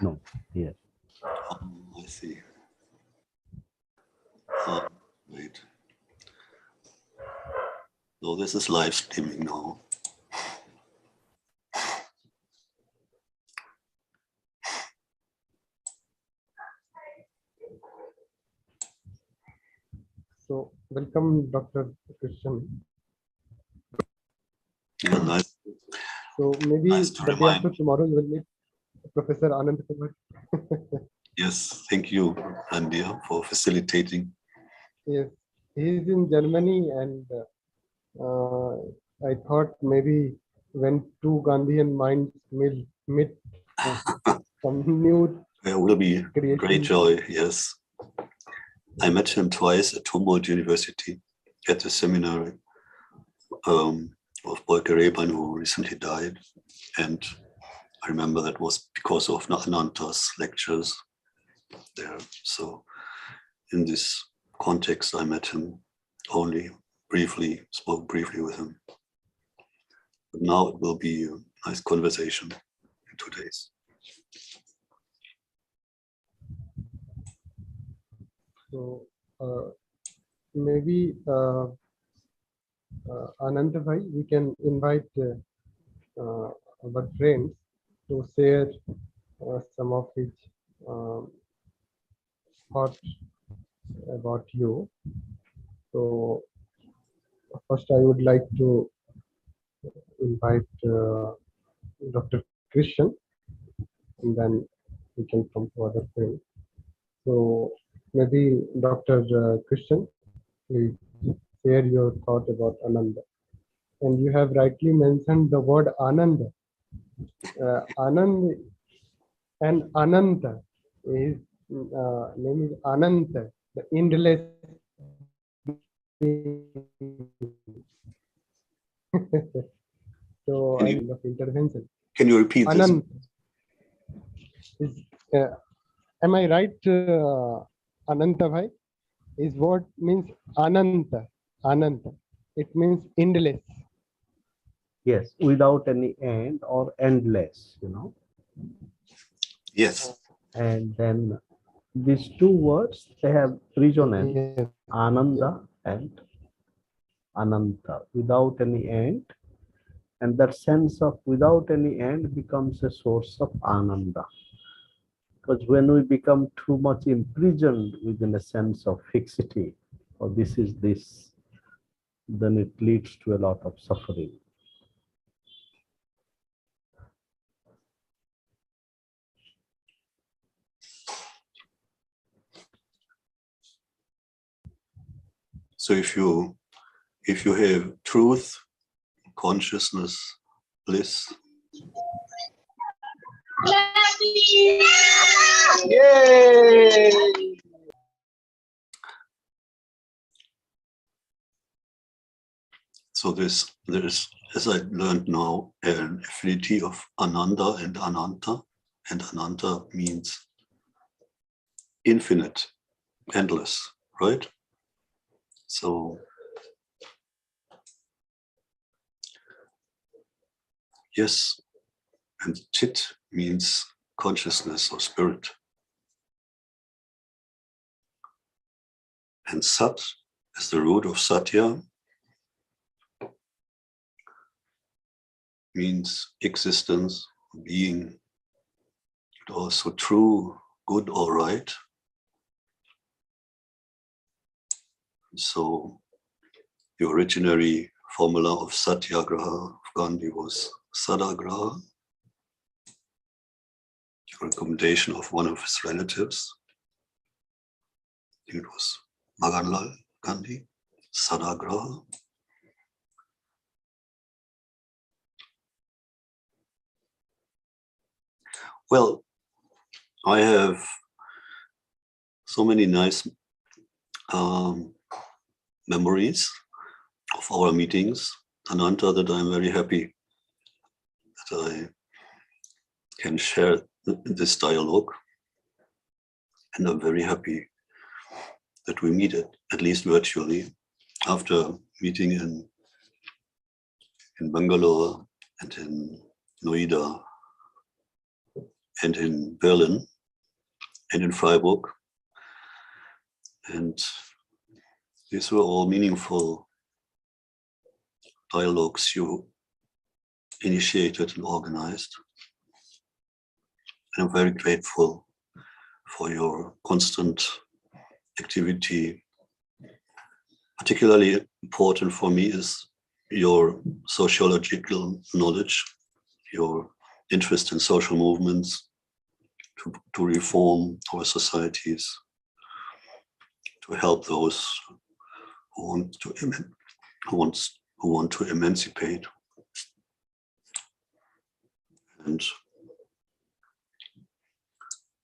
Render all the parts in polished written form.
No, yes. I see. Wait. So this is live streaming now. So welcome, Dr. Christian. Yeah, nice. So maybe Nice to the day remind. after tomorrow you will meet Professor Ananta Bhai. Yes, thank you, Andia, for facilitating. Yes, he is in Germany, and I thought maybe when two Gandhian minds meet, some new There will be creation. great joy, yes. I met him twice at Humboldt University at the seminary of Bolke Reban, who recently died. And I remember that was because of Ananta's lectures there. So in this context, I met him only briefly, spoke briefly with him. But now it will be a nice conversation in 2 days. So maybe Ananta Bhai, we can invite our friends to share some of his thoughts about you. So first I would like to invite Dr. Christian, and then we can come to other friends. So maybe Dr. Christian, please share your thought about Ananda. And you have rightly mentioned the word Ananda. Anand and Ananta, his name is Ananta, the endless so Can I you- love intervention. Can you repeat this? Ananta. Am I right, Ananta Bhai? His word means Ananta. Ananta. It means endless. Yes, without any end or endless, Yes. And then these two words, they have resonance, Yes. Ananda and Ananta, without any end. And that sense of without any end becomes a source of Ananda. Because when we become too much imprisoned within a sense of fixity, or this is this, then it leads to a lot of suffering. So if you have truth, consciousness, bliss, Yay! so there is, as I learned now, an affinity of Ananda and Ananta, and Ananta means infinite, endless, right? So yes, and Chit means consciousness or spirit. And Sat is the root of Satya, means existence, being, but also true, good or right. So the originary formula of Satyagraha of Gandhi was Sadagraha, the recommendation of one of his relatives. I think it was Maganlal Gandhi, Sadagraha. Well, I have so many nice memories of our meetings, Ananta, that I'm very happy that I can share this dialogue. And I'm very happy that we meet at least virtually after meeting in Bangalore and in Noida and in Berlin and in Freiburg. And these were all meaningful dialogues you initiated and organized. And I'm very grateful for your constant activity. Particularly important for me is your sociological knowledge, your interest in social movements to reform our societies, to help those who want to emancipate. And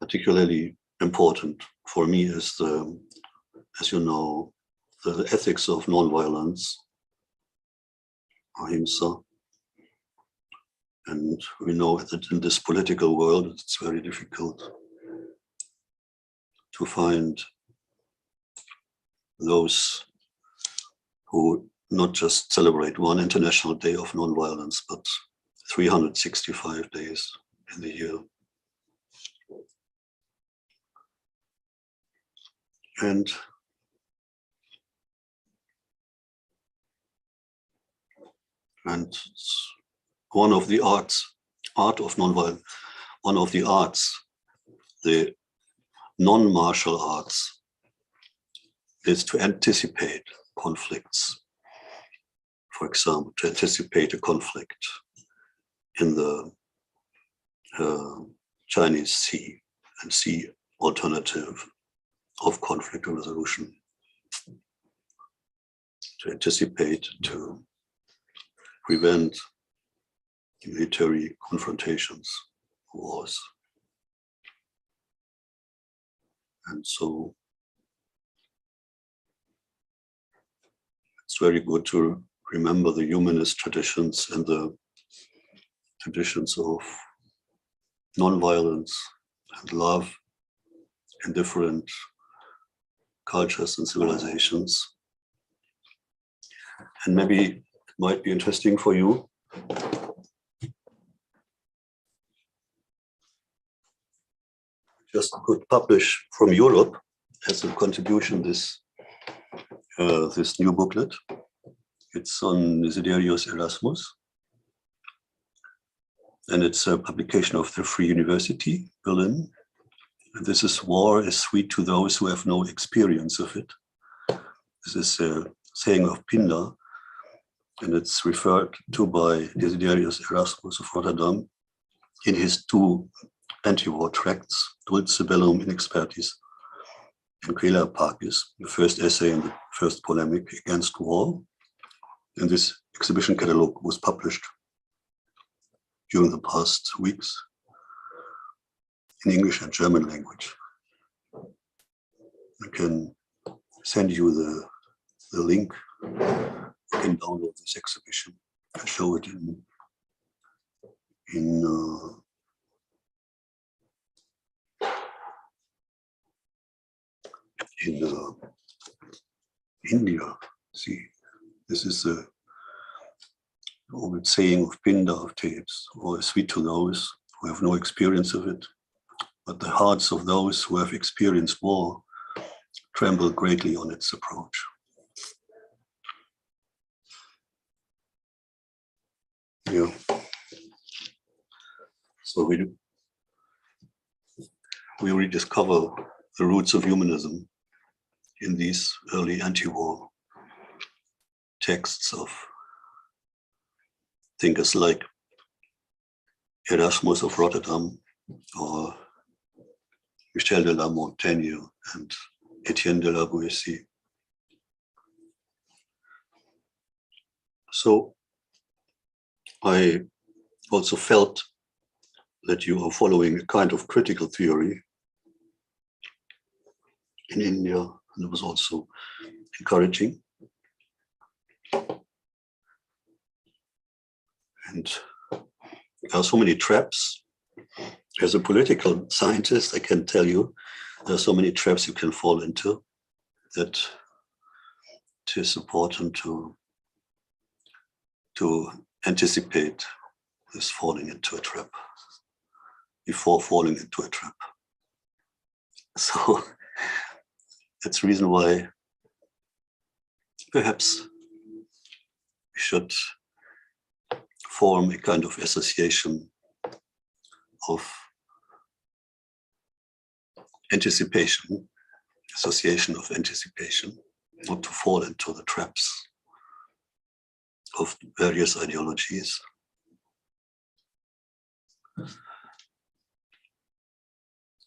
particularly important for me is the, as you know, the ethics of nonviolence, ahimsa. And we know that in this political world, it's very difficult to find those who not just celebrate one International Day of Nonviolence, but 365 days in the year. And one of the arts, art of nonviolence, one of the arts, the non-martial arts, is to anticipate conflicts. For example, to anticipate a conflict in the Chinese Sea and sea alternative of conflict resolution. To anticipate, to prevent military confrontations, wars. And so it's very good to remember the humanist traditions and the traditions of nonviolence and love in different cultures and civilizations. And maybe it might be interesting for you just could publish from Europe as a contribution this new booklet. It's on Desiderius Erasmus, and it's a publication of the Free University, Berlin. And this is "War is sweet to those who have no experience of it." This is a saying of Pindar, and it's referred to by Desiderius Erasmus of Rotterdam in his two anti-war tracts, Dulce Bellum in Expertis and Quela Pacis, the first essay and the first polemic against war. And this exhibition catalog was published during the past weeks in English and German language. I can send you the link. You can download this exhibition and show it in India. See, this is the old saying of Pindar of Thebes, "War is sweet to those who have no experience of it, but the hearts of those who have experienced war tremble greatly on its approach." Yeah. So we rediscover the roots of humanism in these early anti-war texts of thinkers like Erasmus of Rotterdam or Michel de la Montaigne and Etienne de la Boétie. So I also felt that you are following a kind of critical theory in India, and it was also encouraging. And there are so many traps. As a political scientist, I can tell you, there are so many traps you can fall into that it is important to anticipate this falling into a trap. before falling into a trap. So that's the reason why perhaps we should form a kind of association of anticipation, not to fall into the traps of various ideologies.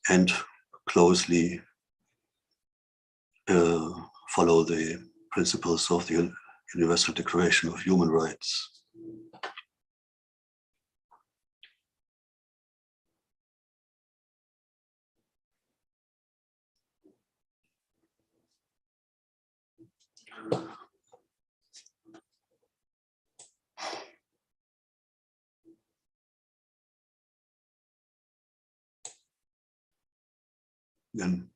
And closely follow the principles of the Universal Declaration of Human Rights. Then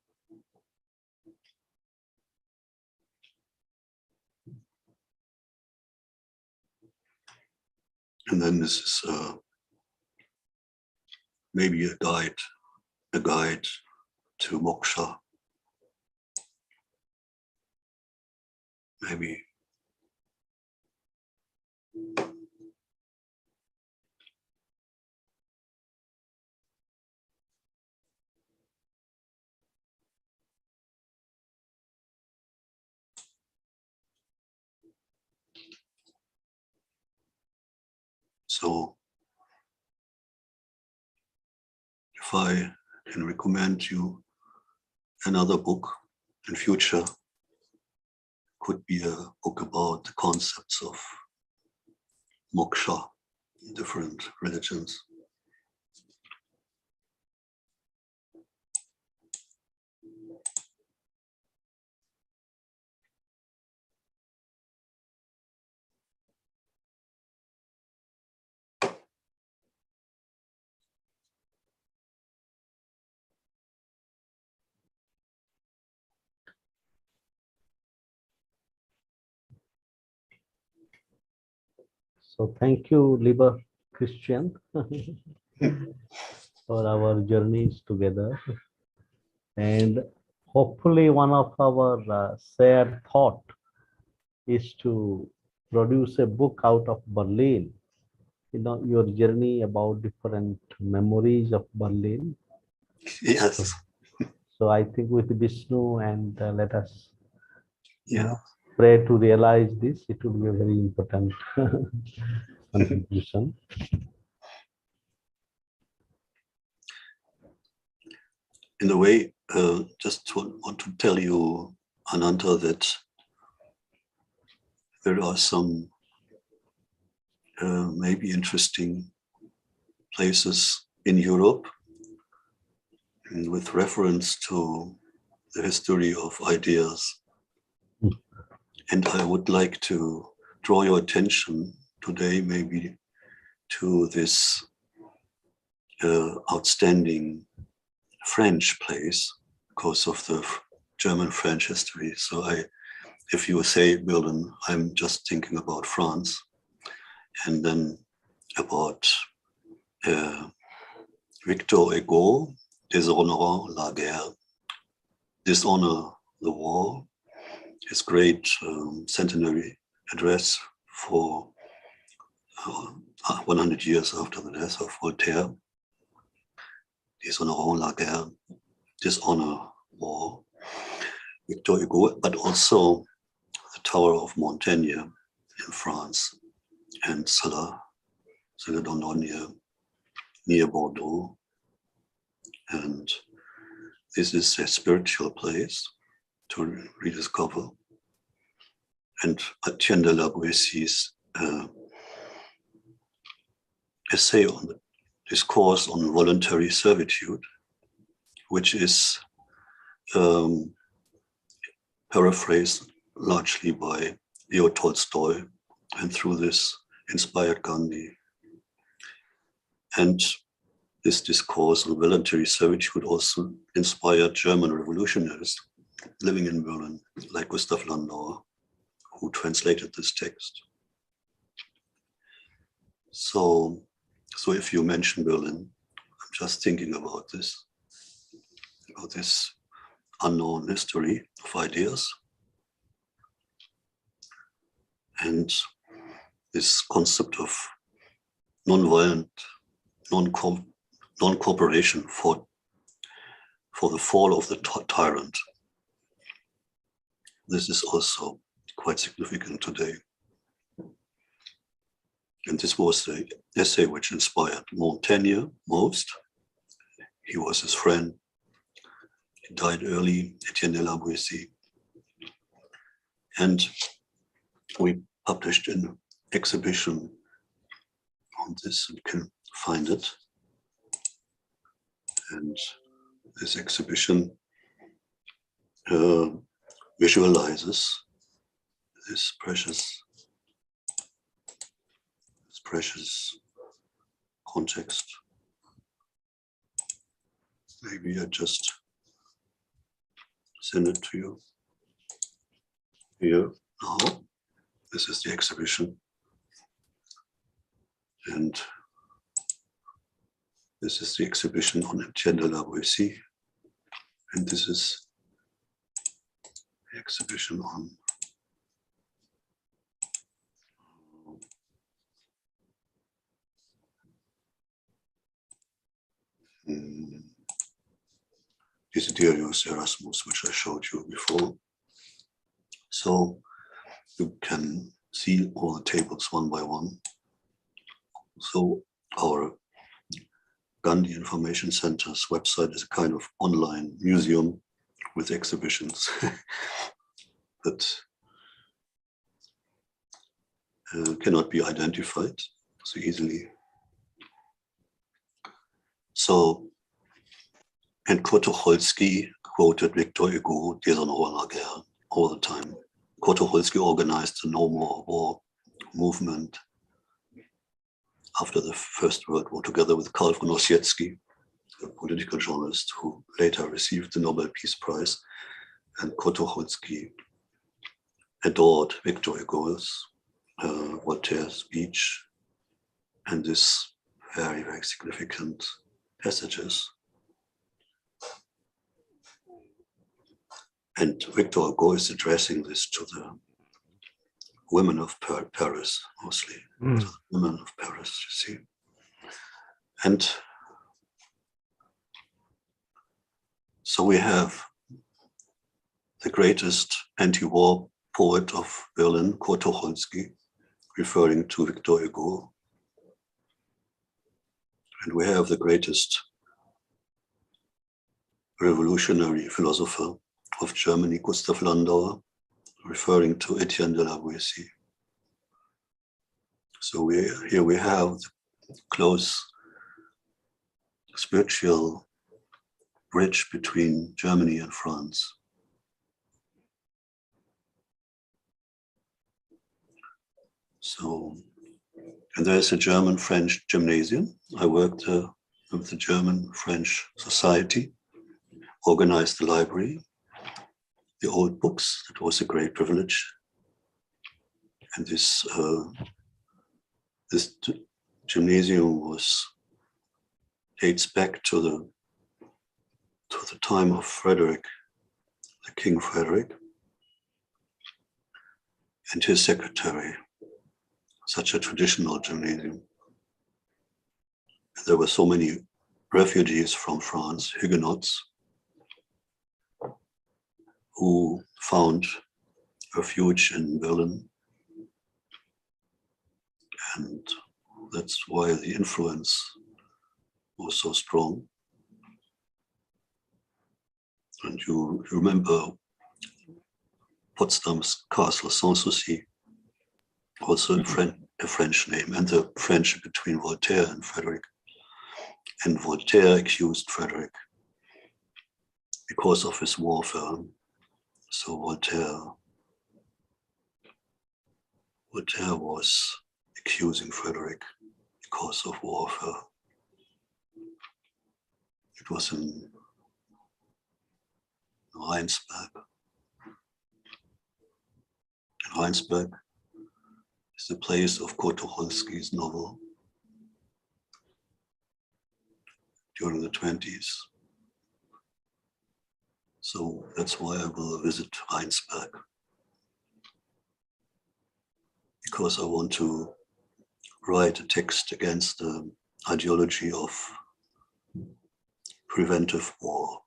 and then this is maybe a guide to moksha. Maybe so. If I can recommend you another book in future, could be a book about the concepts of moksha in different religions. So thank you, lieber Christian, for our journeys together. And hopefully one of our shared thought is to produce a book out of Berlin. You know, your journey about different memories of Berlin. Yes. So I think with Vishnu and let us Yeah. pray to realize this. It will be a very important contribution. In a way, just want to tell you, Ananta, that there are some maybe interesting places in Europe with reference to the history of ideas. And I would like to draw your attention today maybe to this outstanding French place because of the German-French history. So if you say Berlin, I'm just thinking about France, and then about Victor Hugo, Déshonorant la guerre, Dishonor the war, his great centenary address for 100 years after the death of Voltaire. Déshonorant la guerre, dishonor war, Victor Hugo, but also the Tower of Montaigne in France and Celadon near Bordeaux. And this is a spiritual place to rediscover. And Etienne de la Boétie's essay on the discourse on voluntary servitude, which is paraphrased largely by Leo Tolstoy, and through this inspired Gandhi. And this discourse on voluntary servitude also inspired German revolutionaries living in Berlin, like Gustav Landauer, who translated this text. So if you mention Berlin, I'm just thinking about this unknown history of ideas. And this concept of non-violent, non-cooperation for the fall of the tyrant. This is also quite significant today. And this was the essay which inspired Montaigne most. He was his friend. He died early, Etienne de la Boétie. And we published an exhibition on this. You can find it. And this exhibition visualizes this precious context. Maybe I just send it to you here now. This is the exhibition. And this is the exhibition on Etienne de la Boétie. And this is the exhibition on Desiderius Erasmus, which I showed you before. So you can see all the tables one by one. So our Gandhi Information Center's website is a kind of online museum with exhibitions that cannot be identified so easily. So, and Tucholsky quoted Victor Hugo, Déshonorer la guerre, all the time. Tucholsky organized the No More War movement after the First World War, together with Karl von Ossietzky, a political journalist who later received the Nobel Peace Prize. And Tucholsky adored Victor Hugo's, Voltaire's speech, and this very, very significant passages. And Victor Hugo is addressing this to the women of Paris, mostly. To the women of Paris, you see. And so we have the greatest anti-war poet of Berlin, Kurt Tucholsky, referring to Victor Hugo. And we have the greatest revolutionary philosopher of Germany, Gustav Landauer, referring to Etienne de la Boétie. So here we have the close spiritual bridge between Germany and France. So, and there's a German-French gymnasium. I worked with the German-French Society, organized the library, the old books. It was a great privilege. And this gymnasium dates back to the time of Frederick, the King Frederick, and his secretary. Such a traditional gymnasium. And there were so many refugees from France, Huguenots, who found refuge in Berlin. And that's why the influence was so strong. And you remember Potsdam's Castle Sanssouci, also a French name, and the friendship between Voltaire and Frederick. And Voltaire accused Frederick because of his warfare. So Voltaire was accusing Frederick because of warfare. It was in Rheinsberg. And Rheinsberg is the place of Kurt Tucholsky's novel. during the 20s. So that's why I will visit Heinsberg, because I want to write a text against the ideology of preventive war.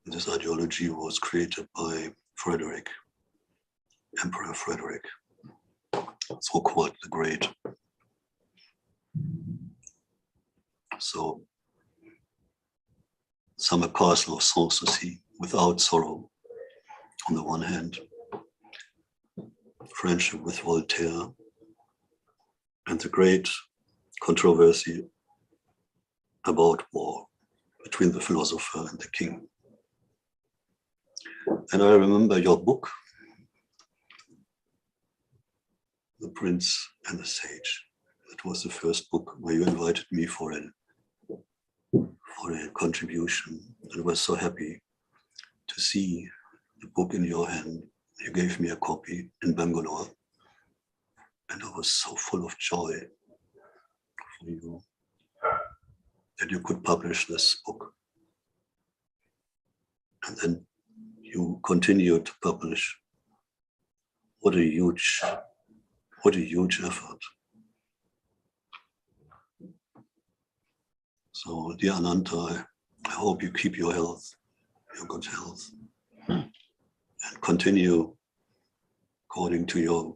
This ideology was created by Frederick, Emperor Frederick, so-called the Great. So, Summer Castle of Sanssouci, Without Sorrow, on the one hand, friendship with Voltaire, and the great controversy about war between the philosopher and the king. And I remember your book, The Prince and the Sage. That was the first book where you invited me for a contribution. And I was so happy to see the book in your hand. You gave me a copy in Bangalore, and I was so full of joy for you that you could publish this book. And then you continued to publish. What a huge effort. So, dear Ananta, I hope you keep your health, your good health, and continue according to your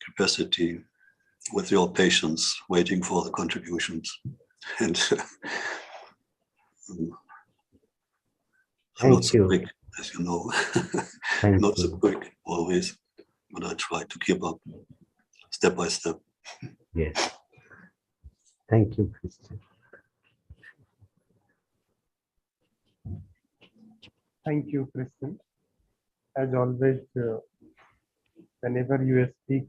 capacity with your patience, waiting for the contributions. And I'm not so quick, as you know. Not so quick always, but I try to keep up step by step. Yes. Thank you, Christian. Thank you, Christian. As always, whenever you speak,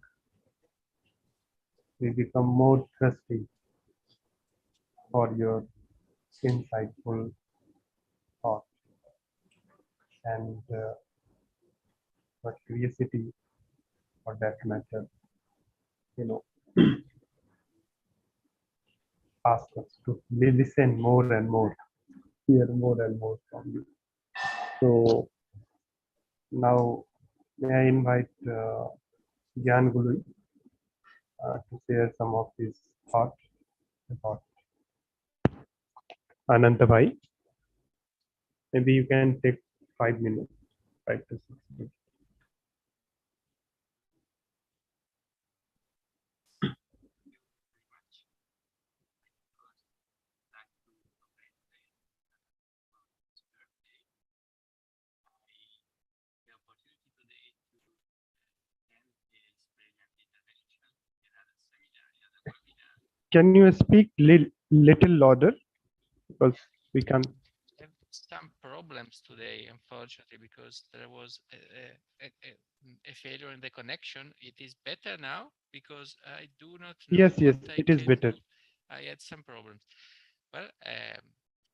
we become more thirsty for your insightful thought and your curiosity, for that matter, ask us to listen more and more, hear more and more from you. So now, may I invite Gyan Gului to share some of his thoughts about Ananta Bhai. Maybe you can take 5 minutes, 5 to 6 minutes. Can you speak little louder? Because we can. Have some problems today, unfortunately, because there was a failure in the connection. It is better now because I do not know. Yes, it is better. I had some problems. Well,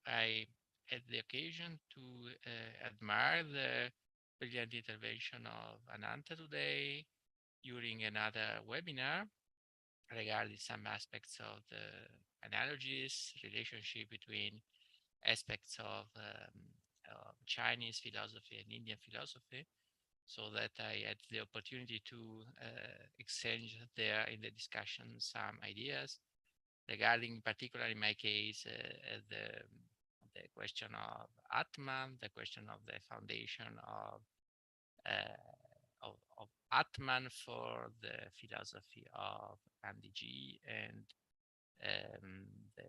I had the occasion to admire the brilliant intervention of Ananta today during another webinar regarding some aspects of the analogies, relationship between aspects of Chinese philosophy and Indian philosophy, so that I had the opportunity to exchange there in the discussion some ideas regarding, in particular in my case, the question of Atman, the question of the foundation of Atman for the philosophy of Gandhiji, and the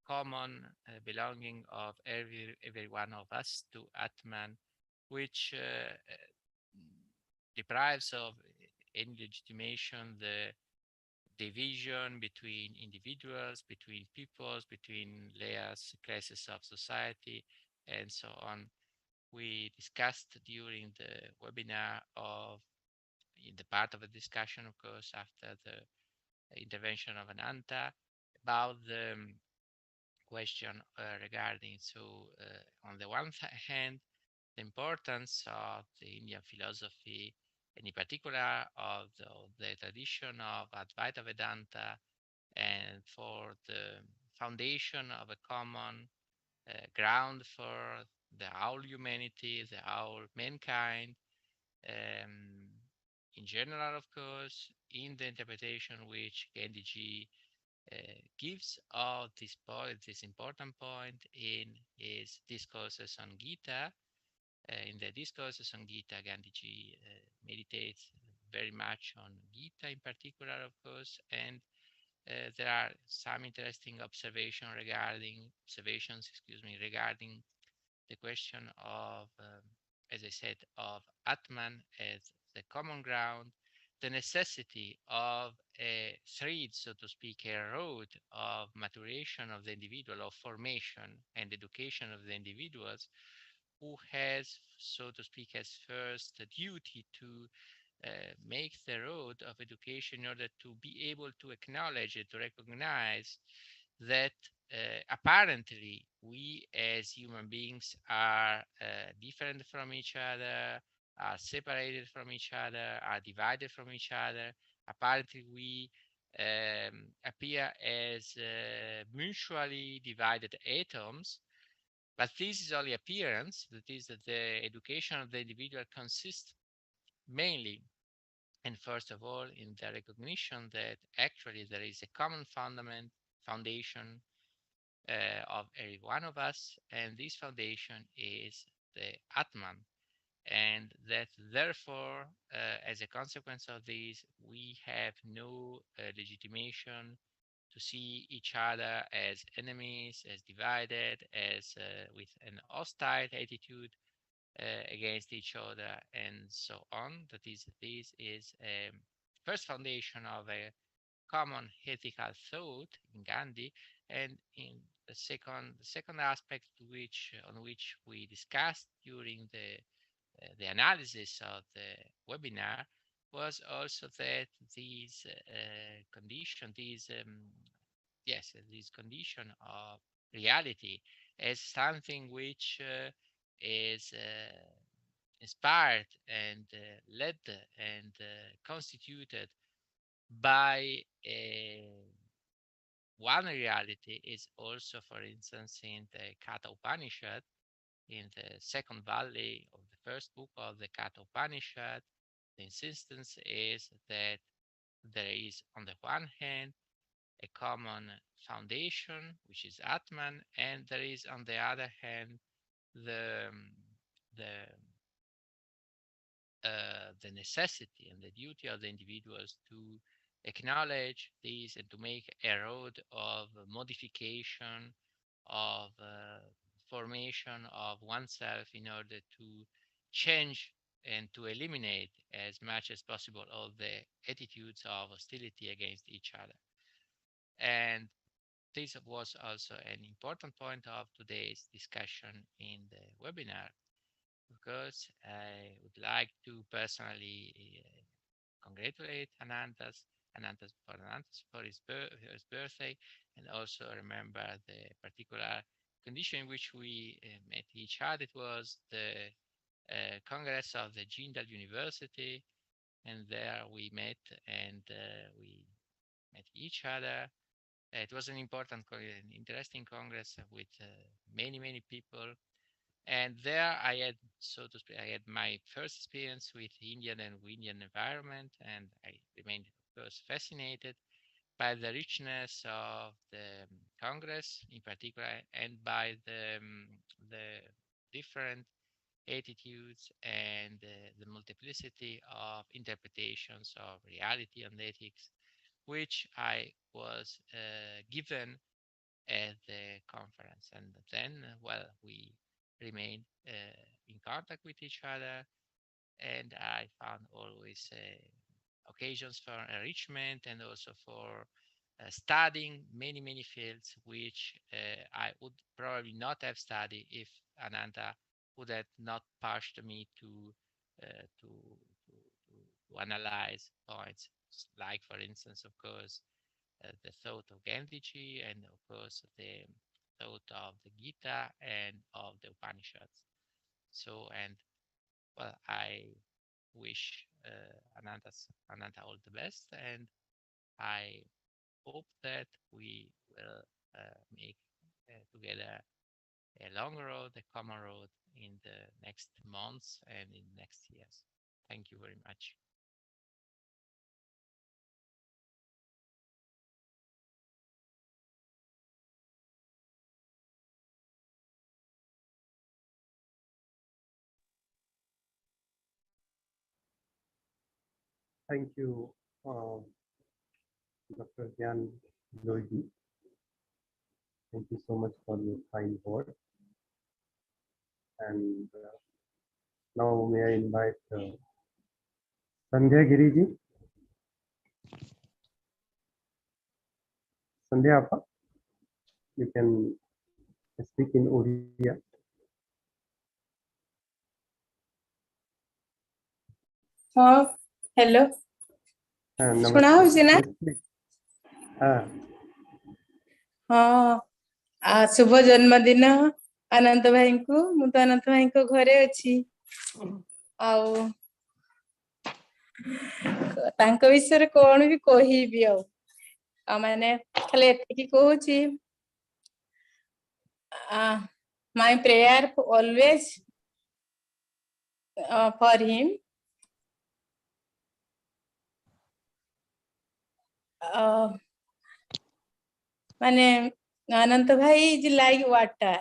common belonging of every one of us to Atman, which deprives of any legitimation the division between individuals, between peoples, between layers, classes of society, and so on. We discussed during the webinar in the part of the discussion, of course, after the intervention of Ananta, about the question regarding, on the one hand, the importance of the Indian philosophy, and in particular of the tradition of Advaita Vedanta, and for the foundation of a common ground for the whole humanity, the whole mankind, um, in general, of course, in the interpretation which Gandhiji gives of this point, this important point in his discourses on Gita. In the discourses on Gita, Gandhiji meditates very much on Gita in particular, of course, and there are some interesting regarding the question of, as I said, of Atman as the common ground, the necessity of a thread, so to speak, a road of maturation of the individual, of formation and education of the individuals, who has, so to speak, as first the duty to make the road of education in order to be able to acknowledge it, to recognize that apparently we as human beings are different from each other, are separated from each other, are divided from each other. Apparently we appear as mutually divided atoms, but this is only appearance. That is, that the education of the individual consists mainly and first of all in the recognition that actually there is a common foundation of every one of us, and this foundation is the Atman, and that therefore, as a consequence of this, we have no legitimation to see each other as enemies, as divided, as with an hostile attitude against each other, and so on. That is, this is a first foundation of a common ethical thought in Gandhi, and in the second aspect on which we discussed during the analysis of the webinar was also that these condition, this condition of reality as something which is inspired and led and constituted by one reality is also, for instance, in the Katha Upanishad, in the second valley of the first book of the Katha Upanishad. The insistence is that there is, on the one hand, a common foundation, which is Atman, and there is, on the other hand, the the necessity and the duty of the individuals to acknowledge these and to make a road of modification, of formation of oneself in order to change and to eliminate as much as possible all the attitudes of hostility against each other. And this was also an important point of today's discussion in the webinar, because I would like to personally congratulate Anantas for his birthday, and also remember the particular condition in which we met each other. It was the Congress of the Jindal University, and there we met and we met each other. It was an important, interesting Congress with many people. And there I had, so to speak, I had my first experience with Indian and Indian environment, and I remained, of course, fascinated by the richness of the Congress in particular, and by the different attitudes and the multiplicity of interpretations of reality and ethics, which I was given at the conference. And then, well, we remained in contact with each other, and I found always occasions for enrichment and also for studying many fields which I would probably not have studied if Ananta would have not pushed me to analyze points, like, for instance, of course, the thought of Gandhiji, and of course the thought of the Gita and of the Upanishads. So, and well, I wish Ananta all the best, and I hope that we will make together a long road, a common road in the next months and in next years. Thank you very much. Thank you, Dr. Gyan Loiji. Thank you so much for your kind words. And now may I invite Sandhya Giriji. Sandhya Appa, you can speak in Oriya. हाँ hello सुना होउछि ना हाँ शुभ जन्मदिन अनंत भाई को मु तो अनंत भाई को घरे अछि आउ तांको विषय कोन भी कहिबी आ माने खाली एतिकी कहूछि my prayer always for him माने अनंत भाई is like water,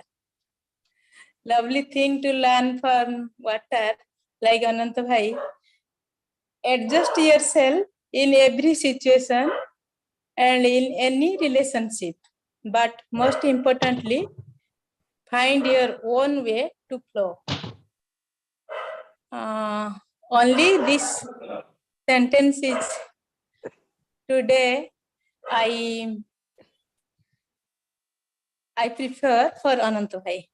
lovely thing to learn from water. Like Anant Bhai, adjust yourself in every situation and in any relationship, but most importantly, find your own way to flow. Only this sentence is today I prefer for Anant Bhai.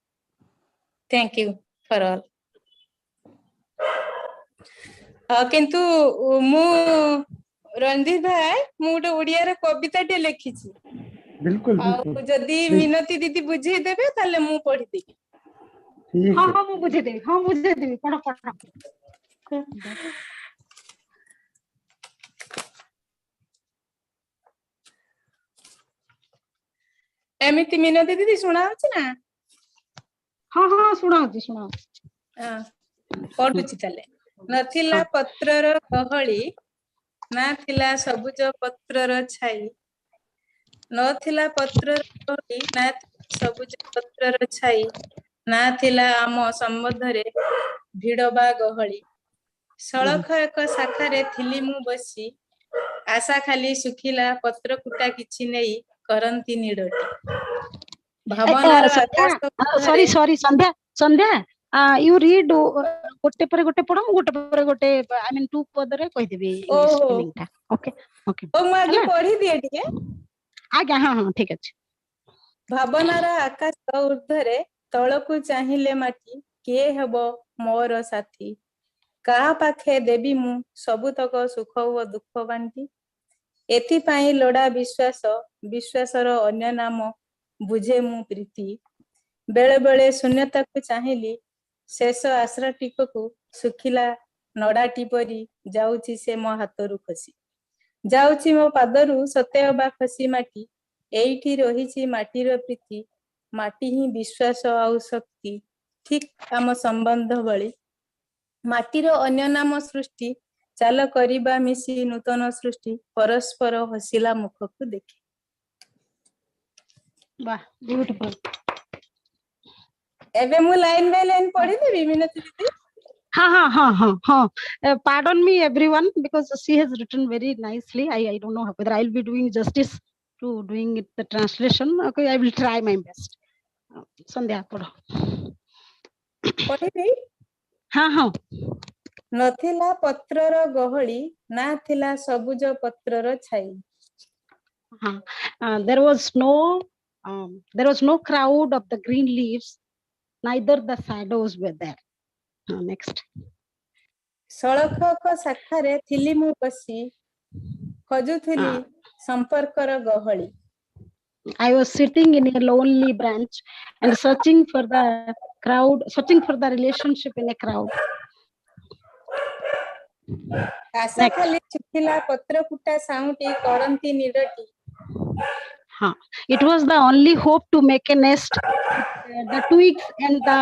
Thank you for all. किंतु मु रणदीप भाई मु गोटे ओडिया रे कविता टे लिखिछि बिल्कुल जदी मिनती दीदी बुझे देबे ताले मु पढि देबी हां हां मु बुझे देबी पढ एमिति मिनती दीदी सुना होछि ना हां हां सुना पढुछि ताले नथिला पत्रर गहळी ना थिला सबुज पत्रर छाई नथिला पत्रर गहळी ना सबुज पत्रर छाई ना थिला आम संबंधरे भिडबा गहळी सळख एक शाखारे थिली मु बसी आशा खाली सुखिला पत्र कुटा किछि नेई करंती निडटी भावनार आकाश sorry संध्या you read गोटे पर गोटे पढम गोटे पर गोटे I mean two पदरे कहि देबी स्पेलिंग ता ओके ओ मु आगे पढी दिए ठीक है आगे हां ठीक अछि भावनार आकाश ऊर्ध्वरे तळकु चाहिले माटी के हेबो मोर साथी कहा पाखे देबी मु सबुतक सुख ओ दुख बांटी एथि पई लोडा विश्वास विश्वासर अन्य नाम बुझे मु प्रीति बेले बेले शून्यता को चाहिली शेष आश्रा टिककु सुखिला नडा टिपरी जाउची से मो हातरु खसी जाउची मो पादरु सते बा खसी माटी एइठी रहिची माटीर प्रीति माटी ही विश्वास आउ शक्ति ठीक आम संबंध बळी माटीर अन्य नाम सृष्टि चाल करिबा मिसी नूतन सृष्टि परस्पर हसिला मुखकु देखि वाह ब्यूटीफुल एबे मु लाइन बाय लाइन पढी देबी मिनती दीदी pardon me everyone because she has written very nicely. I don't know whether I'll be doing justice to doing it the translation. Okay, I will try my best. Sandhya पढो पढी देई हाँ नथिला पत्रर गहळी ना थिला सबुज पत्रर छाई there was no crowd of the green leaves, neither the shadows were there. Next. सळखक शाखारे थिली मु बसी खजुथिली संपर्कर गहळी I was sitting in a lonely branch and searching for the relationship in a crowd. आशा खाली सुखिला पत्र कुटा साउटी करंती निडटी It was the only hope to make a nest with the twigs and the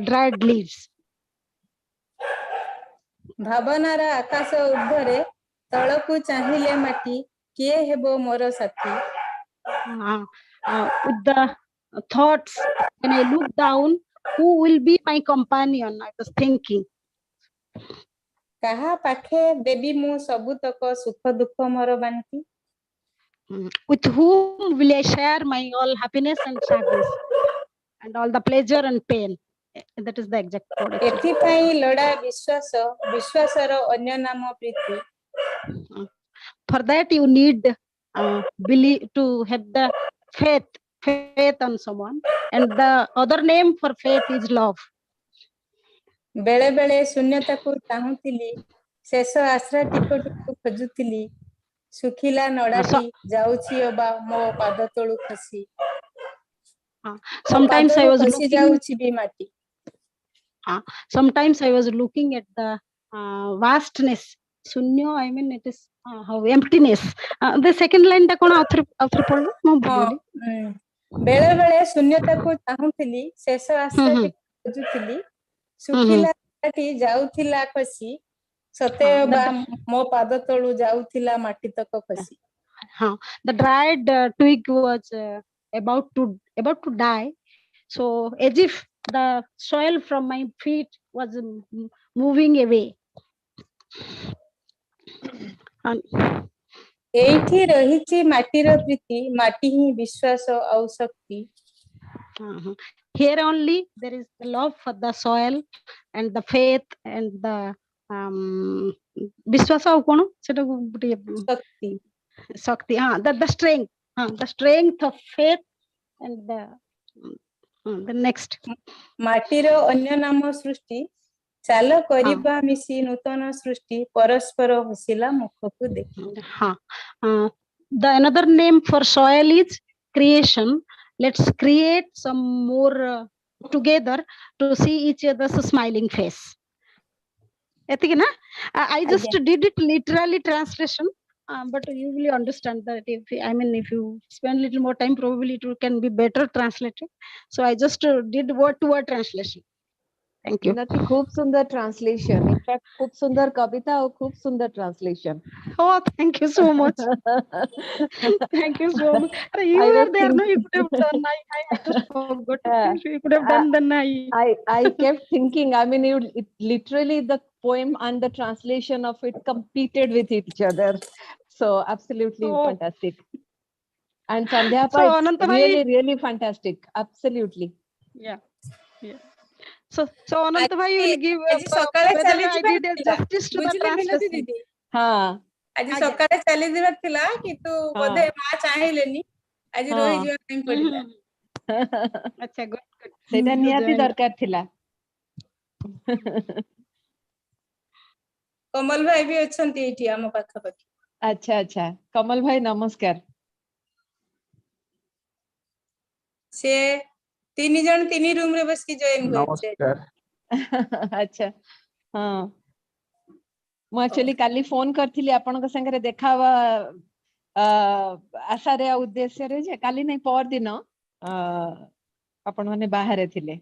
dried leaves. ଭାବନାର ଆକାଶ ଉର୍ଦ୍ଧ୍ୱରେ ତଳକୁ ଚାହିଁଲେ ମାଟି କିଏ ହେବ ମୋର ସାଥୀ With the thoughts, when I look down, who will be my companion? I was thinking. କାହା ପାଖେ ଦେବି ମୁଁ ସବୁତକ ସୁଖ ଦୁଃଖ ମୋର ବାଣ୍ଟି With whom will I share my all happiness and sadness and all the pleasure and pain? That is the exact word. ଏଥିପାଇଁ ଲୋଡ଼ା ବିଶ୍ୱାସ ବିଶ୍ୱାସର ଅନ୍ୟ ନାମ ପ୍ରୀତି For that you need believe to have the faith on someone, and the other name for faith is love. ବେଳେ ବେଳେ ଶୂନ୍ୟତାକୁ ଚାହୁଁଥିଲି ଶେଷ ଆଶ୍ରା ଟିକଟକୁ ଖୋଜୁଥିଲି ଶୁଖିଲା ନଡ଼ାଟି ଯାଉଛି ଅବା ମୋ ପାଦ ତଳୁ ଖସି Sometimes I was ଖସି ଯାଉଛି ବି ମାଟି sometimes I was looking at the vastness. Shunyo, I mean it is how emptiness. The second line ta kona author पढ़लो मैं भूली ବେଳେ ବେଳେ ଶୂନ୍ୟତାକୁ ଚାହୁଁଥିଲି ଶେଷ ଆଶ୍ରାଟି ଖୋଜୁଥିଲି ଶୁଖିଲା ନଡ଼ାଟି ଯାଉଥିଲା ଖସି ସତେ ଅବା ମୋ ପାଦ ତଳୁ ଯାଉଥିଲା ମାଟି ତକ ଖସି the dried twig was about to die, so as if the soil from my feet was moving away. ଏଇଠି ରହିଛି ମାଟିର ପ୍ରୀତି ମାଟି ହିଁ ବିଶ୍ୱାସ ଆଉ ଶକ୍ତି Here only there is the love for the soil and the faith and the ବିଶ୍ୱାସ ଆଉ କଣ ସେଟା ଶକ୍ତି the strength of faith and the next ମାଟିର ଅନ୍ୟ ନାମ ସୃଷ୍ଟି ଚାଲ କରିବା ମିଶି ନୂତନ ସୃଷ୍ଟି ପରସ୍ପର ହସିଲା ମୁଖକୁ ଦେଖି the another name for soil is creation. Let's create some more together to see each other's smiling face. ଏତିକି ନା I just did it literally translation, but you will understand that if you spend little more time, probably it can be better translated. So I just did word to word translation. Thank you. खूप सुंदर translation. In fact, खूप सुंदर कविता और खूप सुंदर translation. Oh, thank you so much. Thank you so much. You were there, no? You could have done. I just forgot. You could have done. Then I kept thinking. I mean, it literally the poem and the translation of it competed with each other. So absolutely fantastic. And Sandhya Bhai, really fantastic. Absolutely. Yeah. So Ananta Bhai will give ଆଜି ସକାଳେ justice to the translation. ଆଜି ସକାଳେ ଚାଲି ଯିବାର ଥିଲା କିନ୍ତୁ ବୋଧେ ମା ଚାହିଁଲେନି ଆଜି ରହିଯିବା ପାଇଁ ପଡିଲା ଆଚ୍ଛା good ସେଇଟା ନିହାତି ଦରକାର ଥିଲା କମଲ ଭାଇ ବି ଅଛନ୍ତି ଏଇଠି ଆମ ପାଖାପାଖି ଆଚ୍ଛା କମଲ ଭାଇ ନମସ୍କାର ସେ ତିନି ଜଣ ତିନି ରୁମ ରେ ବସିକି ଜଏନ କରିছে ଆଚ୍ଛା ମୁଁ actually କାଲି ଫୋନ କରିଥିଲି ଆପଣଙ୍କ ସାଙ୍ଗରେ ଦେଖା ହବା ଆଶାରେ ଆଉ ଉଦ୍ଦେଶ୍ୟରେ ଯେ କାଲି ନାଇଁ ପର ଦିନ ଆପଣ ମାନେ ବାହାରେ ଥିଲେ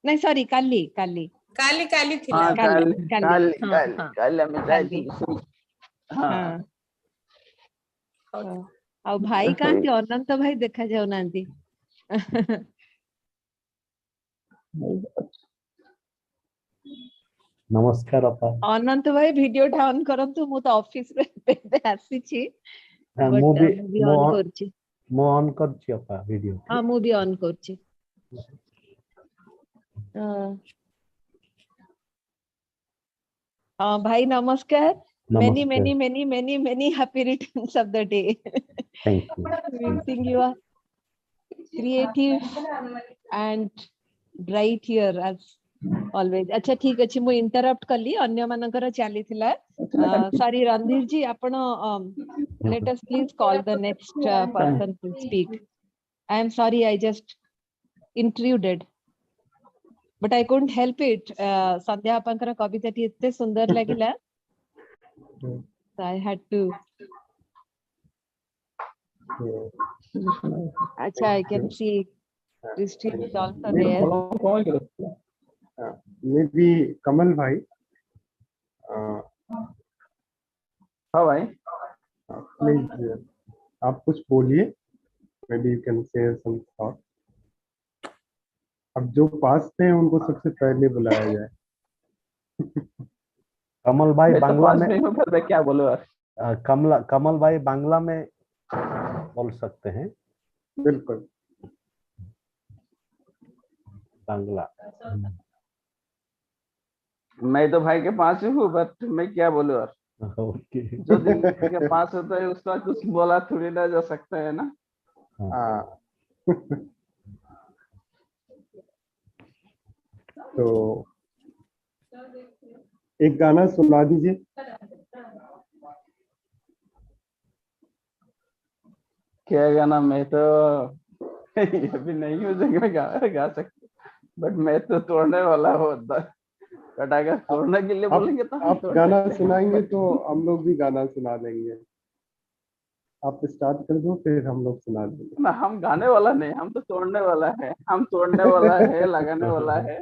ନାଇଁ ସରି କାଲି ଥିଲା ଆମେ ଯାଇଥିଲୁ ଆଉ ଭାଇ କାନ୍ତି ଅନନ୍ତ ଭାଇ ଦେଖା ଯାଉନାହାନ୍ତି ନମସ୍କାର ଅପା ଅନନ୍ତ ଭାଇ ଭିଡିଓଟା ଅନ୍ କରନ୍ତୁ ମୁଁ ତ ଅଫିସ ରେ ଏବେ ଆସିଛି ମୁଁ ବି ଅନ୍ କରୁଛି ମୁଁ ଅନ୍ କରୁଛି ଅପା ଭିଡିଓ ମୁଁ ବି ଅନ୍ କରୁଛି ଭାଇ ନମସ୍କାର many happy returns of the day thank you wishing you are creative and bright here as always अच्छा ठीक अछि मु इंटरप्ट कली अन्य मानकर चली थिला सॉरी रणधीर जी आपण let us please call the next person to speak I am sorry I just intruded but I couldn't help it संध्या आपनकर कविता टी एते सुंदर लागिला so I had to So, Acha, I can see Christine is also there. maybe Kamal Bhai. हाँ भाई Please, आप कुछ बोलिए. Maybe you can share some thought. अब जो पास थे उनको सबसे पहले बुलाया जाए. कमल भाई मैं तो बांग्ला पास में नहीं हूँ पर मैं क्या बोलूँ यार. कमल भाई बांग्ला में बोल सकते हैं. बिल्कुल. बांग्ला. मैं तो भाई के पास ही हूँ बट मैं क्या बोलूँ यार. ओके. जो दिन के पास होता है उसका कुछ बोला थोड़ी ना जा सकता है ना. हाँ. तो एक गाना सुना दीजिए. क्या गाना. मैं तो ये भी नहीं हूँ जो मैं गा सकता बट मैं तो तोड़ने वाला हूँ. बट अगर तोड़ने के लिए बोलेंगे तो हम आप तोड़ गाना सकते हैं. सुनाएंगे तो हम लोग भी गाना सुना देंगे. आप स्टार्ट कर दो फिर हम लोग सुना देंगे. ना हम गाने वाला नहीं. हम तो तोड़ने वाला है. हम तोड़ने वाला है लगाने वाला है.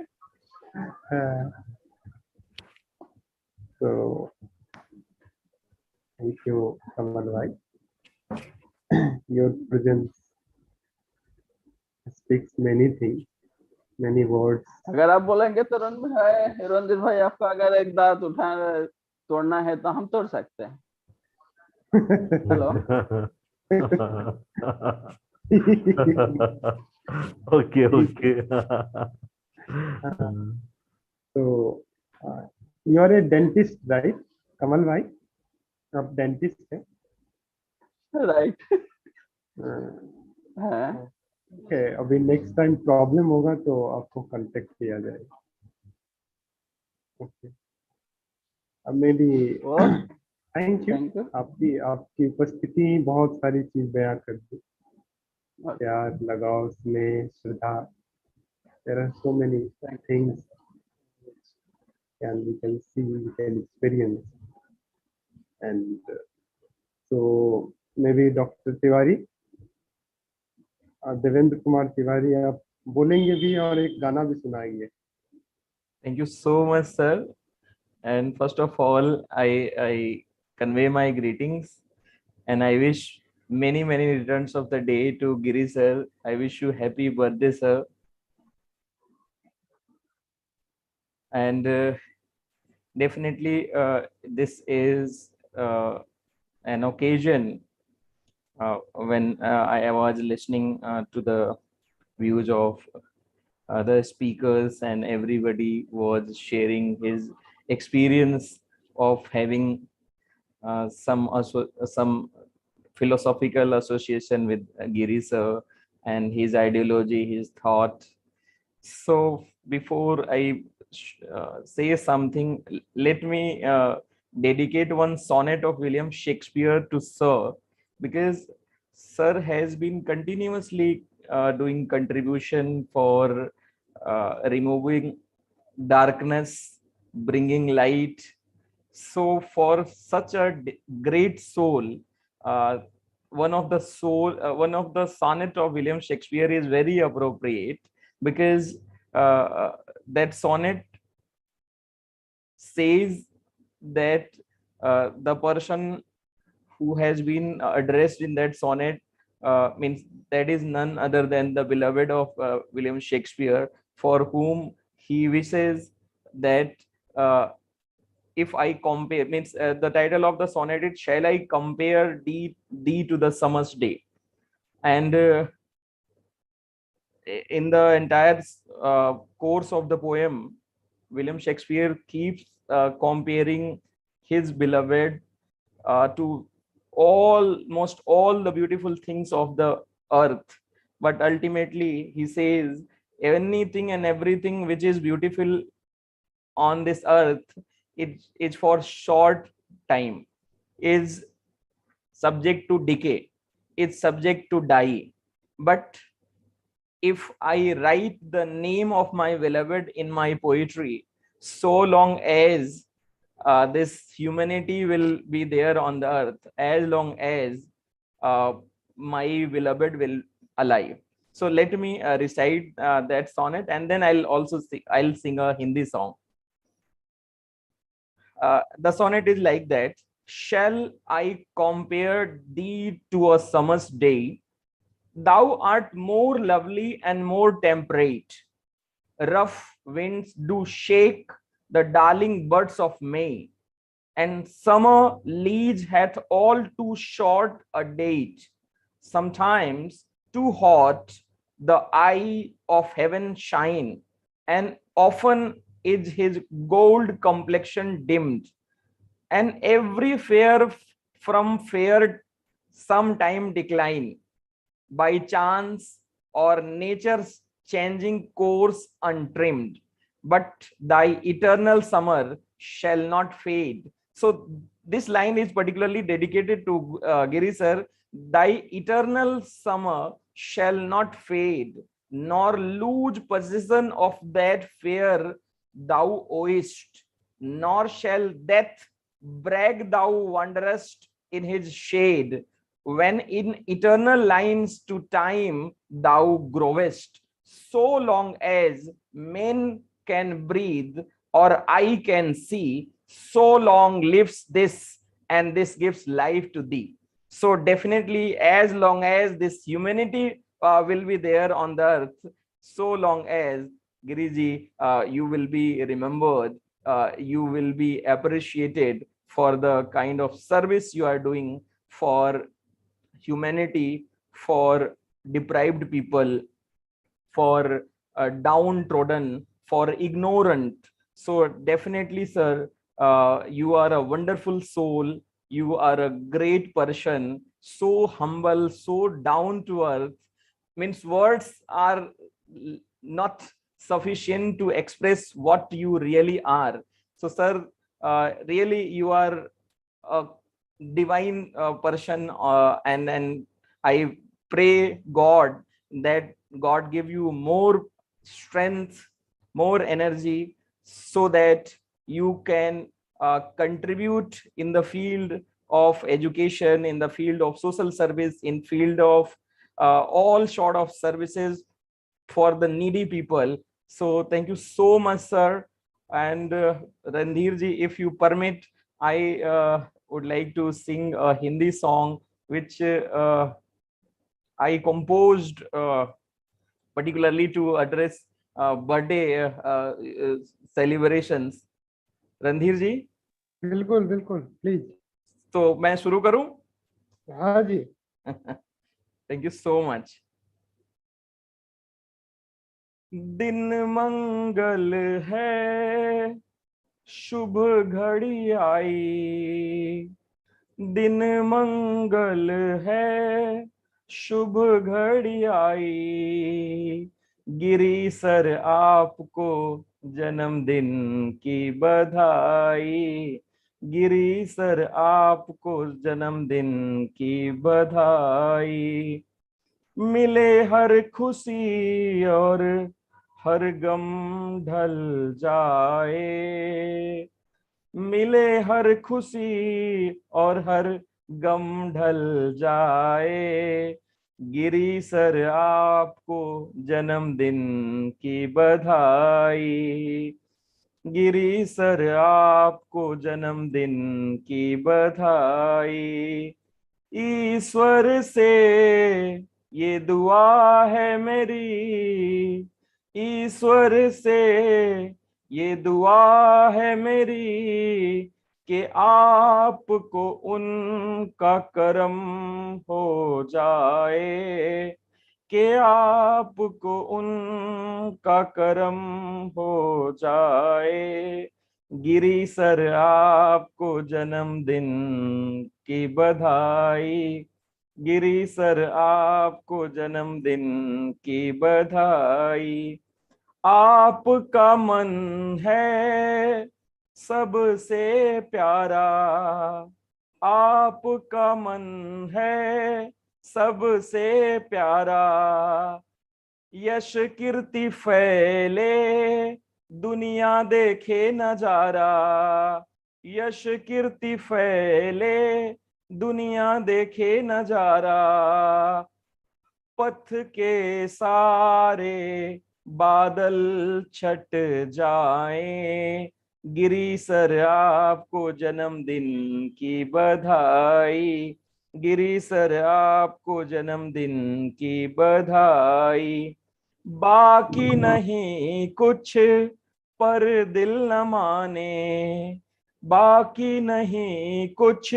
तो थैंक यू कमल भाई. Your presence speaks many things, many words. अगर आप बोलेंगे तो रंजित भाई आपको अगर एक दांत तोड़ना है तो हम तोड़ सकते हैं. Hello. Okay okay. So you are a dentist, right, कमल भाई? आप डेंटिस्ट हैं? राइट. Okay, अभी नेक्स्ट टाइम प्रॉब्लम होगा तो आपको कांटेक्ट किया जाएगा. ओके. अब मेरी थैंक यू. आपकी आपकी उपस्थिति बहुत सारी चीज बयां कर दी. प्यार, लगाव, स्नेह, श्रद्धा. There are so many things and we can see, we can experience. And so maybe Dr. Tiwari, Devendra Kumar Tiwari, आप बोलेंगे भी और एक गाना भी सुनाएंगे. Thank you so much, sir. And first of all, I convey my greetings and I wish many returns of the day to Giri sir. I wish you happy birthday, sir. And definitely this is an occasion when I was listening to the views of other speakers and everybody was sharing his experience of having some philosophical association with Giri sir and his ideology, his thought. So before I say something, let me dedicate one sonnet of William Shakespeare to Sir, because Sir has been continuously doing contribution for removing darkness, bringing light. So for such a great soul, one of the sonnet of William Shakespeare is very appropriate, because that sonnet says that the person who has been addressed in that sonnet means that is none other than the beloved of William Shakespeare, for whom he wishes that if I compare, means the title of the sonnet is "Shall I compare thee to the summer's day?" And in the entire course of the poem, William Shakespeare keeps comparing his beloved to almost all the beautiful things of the earth. But ultimately, he says anything and everything which is beautiful on this earth, it is for short time, is subject to decay, is subject to die. But if I write the name of my beloved in my poetry, so long as this humanity will be there on the earth, as long as my beloved will alive. So let me recite that sonnet, and then I'll sing a Hindi song. The sonnet is like that. Shall I compare thee to a summer's day? Thou art more lovely and more temperate. Rough winds do shake the darling buds of May, and summer leaves hath all too short a date. Sometimes too hot the eye of heaven shine, and often is his gold complexion dimmed, and every fair from fair sometime decline, by chance or nature's changing course untrimmed. But thy eternal summer shall not fade. So this line is particularly dedicated to Giri sir. Thy eternal summer shall not fade, nor lose possession of that fair thou owest, nor shall death brag thou wanderest in his shade, when in eternal lines to time thou growest. So long as men can breathe or eye can see, so long lives this, and this gives life to thee. So definitely, as long as this humanity will be there on the earth, so long as Giriji, you will be remembered, you will be appreciated for the kind of service you are doing for humanity, for deprived people, for downtrodden, for ignorant. So definitely, sir, you are a wonderful soul. You are a great person, so humble, so down to earth. Means words are not sufficient to express what you really are. So, sir, really you are a divine person, and I pray God that God give you more strength, more energy, so that you can contribute in the field of education, in the field of social service, in field of all sort of services for the needy people. So thank you so much, sir. And Randhir ji, if you permit, I would like to sing a Hindi song which I composed particularly to address birthday celebrations. Randhir ji, बिल्कुल बिल्कुल please. तो मैं शुरू करूं? हाँ जी. Thank you so much. दिन मंगल है, शुभ घड़ी आई. दिन मंगल है, शुभ घड़ी आई. गिरी सर आपको जन्मदिन की बधाई. गिरी सर आपको जन्मदिन की बधाई. मिले हर खुशी और हर गम ढल जाए. मिले हर खुशी और हर गम ढल जाए. गिरी सर आपको जन्मदिन की बधाई. गिरी सर आपको जन्मदिन की बधाई. ईश्वर से ये दुआ है मेरी. ईश्वर से ये दुआ है मेरी, कि आपको उनका करम हो जाए. कि आपको उनका करम हो जाए. गिरी सर आपको जन्मदिन की बधाई. गिरी सर आपको जन्मदिन की बधाई. आपका मन है सबसे प्यारा. आपका मन है सबसे प्यारा. यश कीर्ति फैले दुनिया देखे नजारा. यश कीर्ति फैले दुनिया देखे नजारा, पथ के सारे बादल छट जाए, गिरी सर आपको जन्मदिन की बधाई, गिरी सर आपको जन्मदिन की बधाई। बाकी नहीं कुछ पर दिल न माने, बाकी नहीं कुछ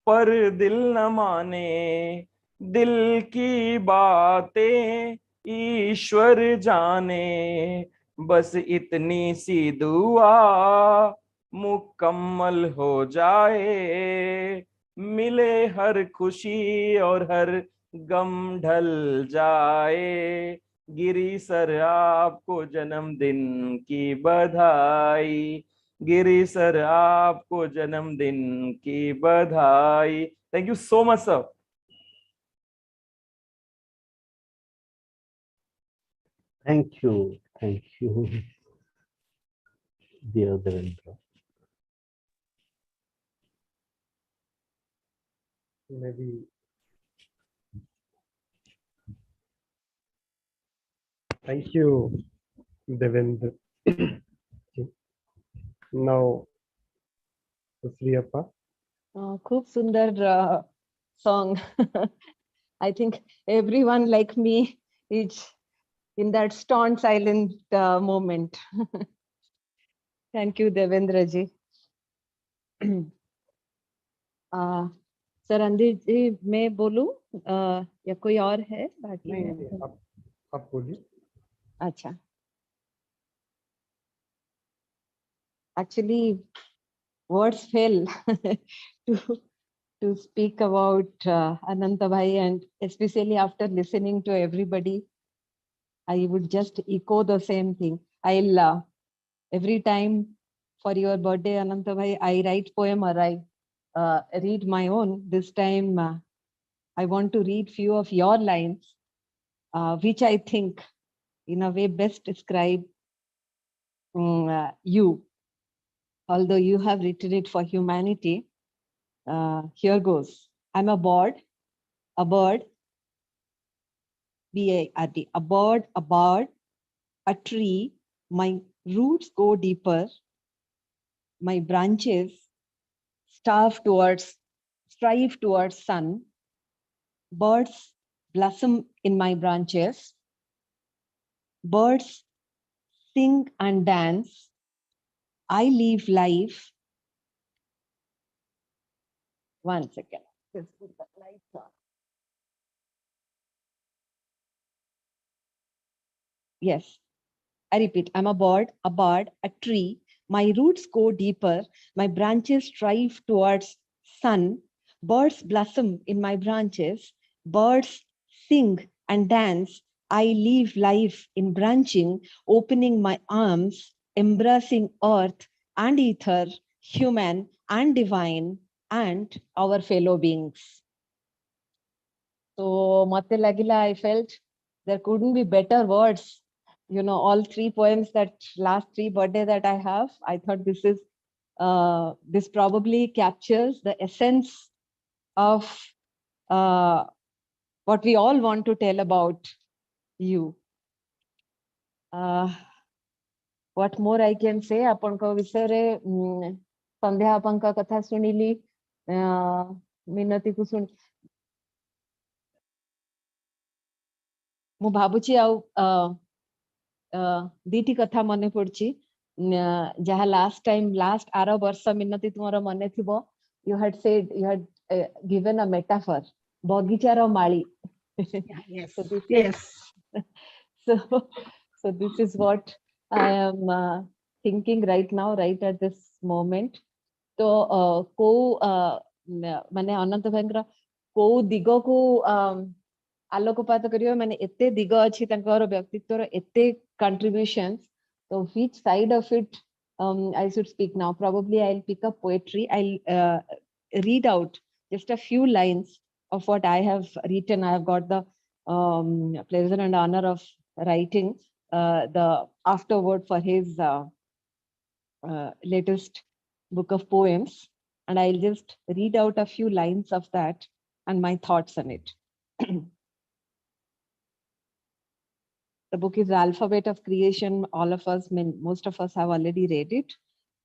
पर दिल न माने, दिल की बातें ईश्वर जाने, बस इतनी सी दुआ मुकम्मल हो जाए, मिले हर खुशी और हर गम ढल जाए, गिरी सर आपको जन्मदिन की बधाई, गिरी सर आपको जन्मदिन की बधाई। Thank you so much sir. Thank you. Thank you, dear Devendra. Maybe. Thank you, Devendra. Now, Sriyappa. खूप सुंदर song. I think everyone like me is in that stone silent moment. Thank you, Devendra ji. Sir अंदर जी मैं बोलूं या कोई और है बाकी? नहीं, आप बोलिए। अच्छा, actually words fail to speak about Ananta Bhai, and especially after listening to everybody, I would just echo the same thing. I'll every time for your birthday, Ananta Bhai, I write poem or I read my own. This time I want to read few of your lines, which I think in a way best describe you. Although you have written it for humanity, here goes. I'm a bird, B-A-R-D, a bird, a tree. My roots go deeper. My branches strive towards sun. Birds blossom in my branches. Birds sing and dance. I live life. One second. Let's put the lights on. Yes, I repeat, I'm a bird, a tree. My roots go deeper. My branches strive towards sun. Birds blossom in my branches. Birds sing and dance. I live life in branching, opening my arms, embracing earth and ether, human and divine, and our fellow beings. So, Mate Lagila, I felt there couldn't be better words. You know, all three poems that last three birthday that I have, I thought this probably captures the essence of what we all want to tell about you. What more I can say? Apanka visare sandhya apanka katha sunili minati ku sun. Mu bhabuchi au दीटी कथा मन पड़ी जहाँ last are वर्ष मिनती तुम मन थी you had said you had given a metaphor बगीचार माली so this is what I am thinking right now, right at this moment. तो को माने अनंत भाईंकर को दिग को आलोकपात करियो माने एते दिग अछि तंकर व्यक्तित्वर एते contributions, so which side of it I should speak now? Probably I'll pick up poetry. I'll read out just a few lines of what I have written. I have got the pleasure and honor of writing the afterword for his latest book of poems, And I'll just read out a few lines of that and my thoughts on it. The book is The Alphabet of Creation. All of us, most of us have already read it.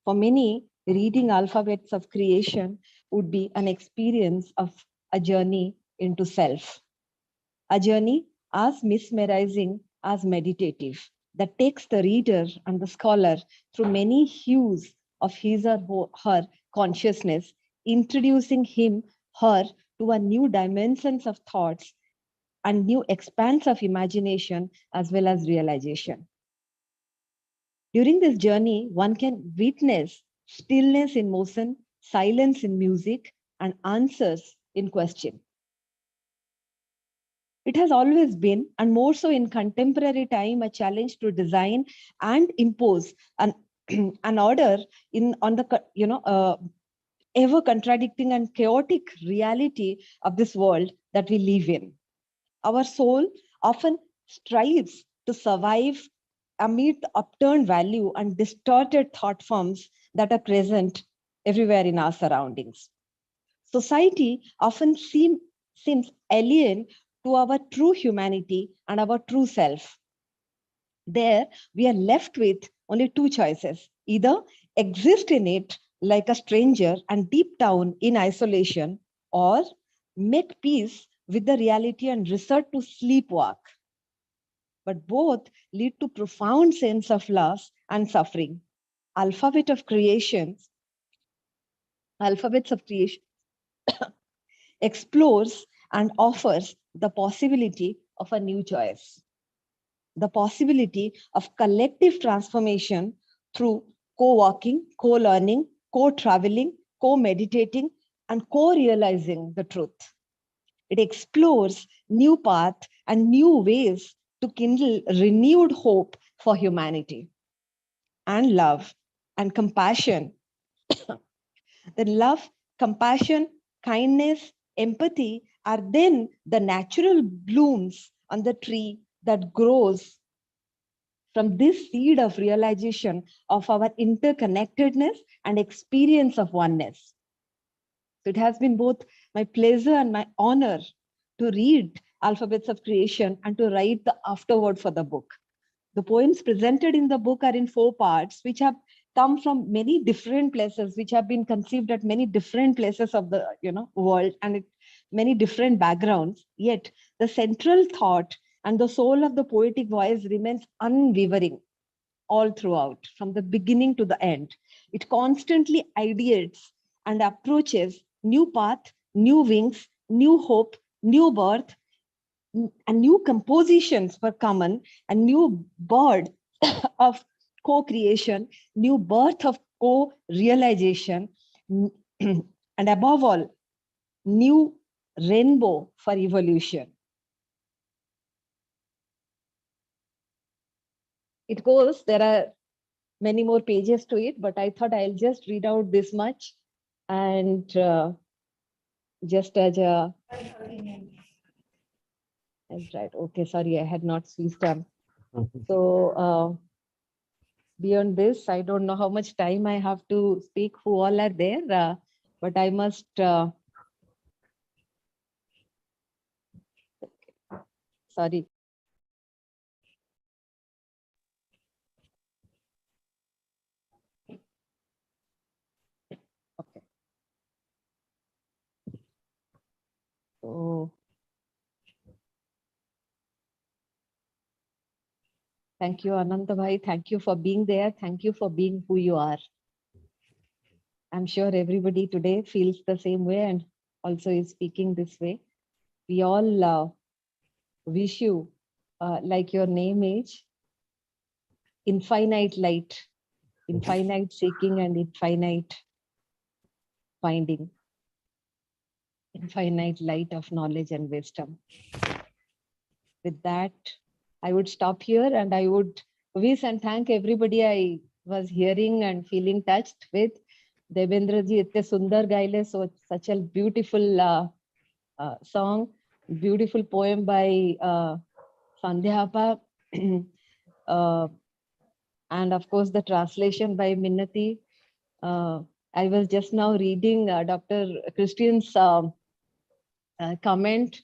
For many, reading Alphabets of Creation would be an experience of a journey into self. A journey as mesmerizing as meditative, that takes the reader and the scholar through many hues of his or her consciousness, introducing him, her to a new dimensions of thoughts and new expanse of imagination as well as realization. During this journey, one can witness stillness in motion, silence in music, and answers in question. It has always been, and more so in contemporary time, a challenge to design and impose an, an order on the ever contradicting and chaotic reality of this world that we live in. Our soul often strives to survive amid the upturned value and distorted thought forms that are present everywhere in our surroundings. Society often seems alien to our true humanity and our true self. There, we are left with only two choices: either exist in it like a stranger and deep down in isolation, or make peace with the reality and resort to sleepwalk. But both lead to profound sense of loss and suffering. Alphabets of creation explores and offers the possibility of a new choice, the possibility of collective transformation through co-walking, co-learning, co-traveling, co-meditating, and co-realizing the truth. It explores new paths and new ways to kindle renewed hope for humanity and love and compassion. The love, compassion, kindness, empathy are then the natural blooms on the tree that grows from this seed of realization of our interconnectedness and experience of oneness. So it has been both my pleasure and my honor to read Alphabets of Creation and to write the afterword for the book. The poems presented in the book are in 4 parts, which have come from many different places, which have been conceived at many different places of the world and many different backgrounds. Yet the central thought and the soul of the poetic voice remains unwavering all throughout, from the beginning to the end. It constantly ideates and approaches new path, new wings, new hope, new birth, and new compositions were common, and new birth of co-creation, new birth of co-realization, and above all, new rainbow for evolution. It goes, there are many more pages to it, but I thought I'll just read out this much. And just as a, that's right, okay, sorry, I had not switched up. So beyond this, I don't know how much time I have to speak, who all are there, but I must, sorry. Okay. So, thank you, Ananta Bhai. Thank you for being there. Thank you for being who you are. I'm sure everybody today feels the same way and also is speaking this way. We all wish you, like your name is, infinite light, infinite seeking and infinite finding, infinite light of knowledge and wisdom. With that, I would stop here and I would wish and thank everybody I was hearing and feeling touched with. Devendra ji, itte sundar gaile, so such a beautiful song, beautiful poem by Sandhya Appa, and of course the translation by Minnati, I was just now reading Dr. Christian's comment,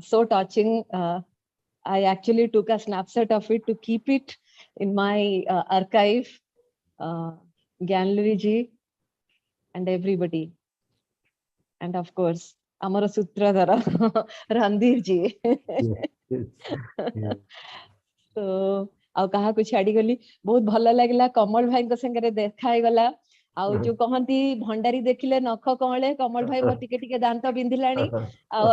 so touching. I actually took a snapshot of it to keep it in my archive. Gyanluri ji and everybody. And of course, Amara Sutradhara, Randhir ji. So, ଆଉ କାହାକୁ ଛାଡିଗଲି ବହୁତ ଭଲ ଲାଗିଲା କମଳ ଭାଇଙ୍କ ସାଙ୍ଗରେ ଦେଖା ହେଇଗଲା ଆଉ ଯୋଉ କହନ୍ତି ଭଣ୍ଡାରୀ ଦେଖିଲେ ନଖ କଅଁଳେ କମଳ ଭାଇ ମୋ ଟିକେ ଟିକେ ଦାନ୍ତ ବିନ୍ଧିଲାଣି ଆଉ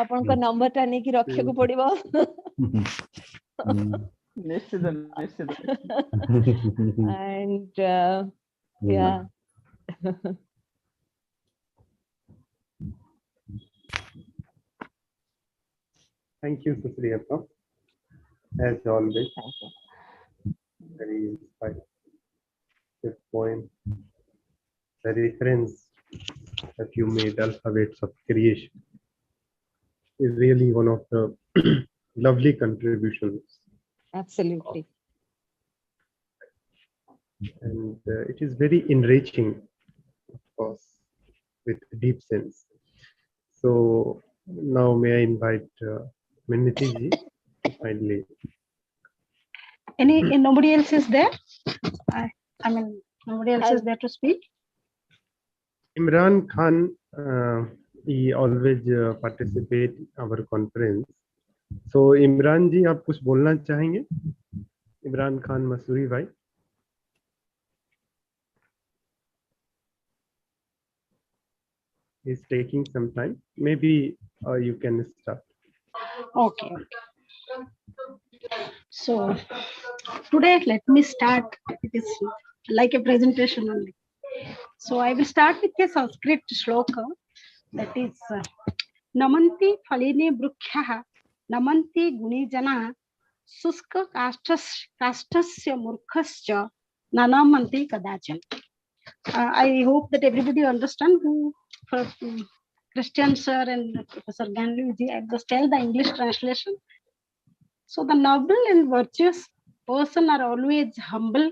ଆପଣଙ୍କ ନମ୍ବର ଟା ନେଇକି ରଖିବାକୁ ପଡିବ ନିଶ୍ଚିତ ନିଶ୍ଚିତ and yeah Thank you, Supriyata. As always, very inspiring. This poem, the reference that you made, alphabets of creation, is really one of the lovely contributions. absolutely And it is very enriching, of course, with deep sense. So now may I invite Miniti ji to kindly. Nobody else is there? I mean, nobody else is there to speak? Imran Khan, he always participate in our conference. So Imran ji, आप कुछ बोलना चाहेंगे? Imran Khan Masuri bhai. He's taking some time. Maybe you can start. Okay. So today let me start. It is like a presentation only. So I will start with a Sanskrit shloka that is Namanti Phaline Brukhyah Namanti Gunijana Suska Kastasya Murkhascha Nanamanti Kadachan. I hope that everybody understand who for Christian sir and Professor Ganlu ji. I just tell the English translation. So the noble and virtuous person are always humble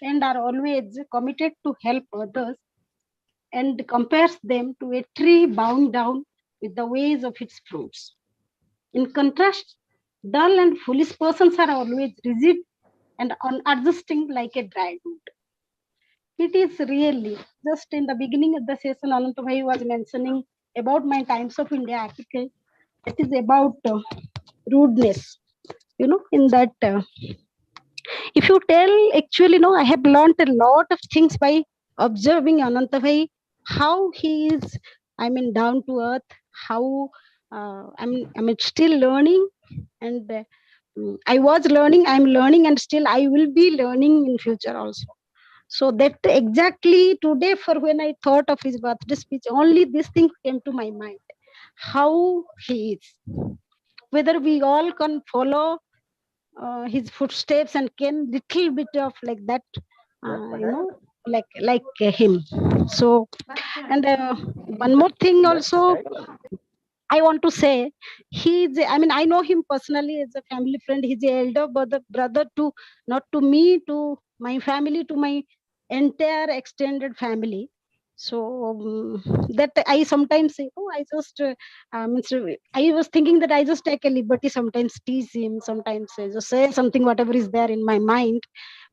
and are always committed to help others and compares them to a tree bound down with the ways of its fruits. In contrast, dull and foolish persons are always rigid and unadjusting like a dry wood. It is really just in the beginning of the session, Ananta Bhai was mentioning about my Times of India article. It is about rudeness. You know, in that, if you tell, actually, no, I have learned a lot of things by observing Ananta Bhai, how he is, I mean, down to earth, how I mean, still learning, and I was learning, I'm learning, and still I will be learning in future also. So that exactly today, for when I thought of his birthday speech, only this thing came to my mind, how he is. Whether we all can follow his footsteps and can little bit of like that, you know, like him. So, and one more thing also, I want to say, he's, I mean, I know him personally as a family friend. He's the elder brother to, not to me, to my family, to my entire extended family. So that I sometimes say, oh, I just, I was thinking that I just take a liberty, sometimes tease him, sometimes I just say something, whatever is there in my mind.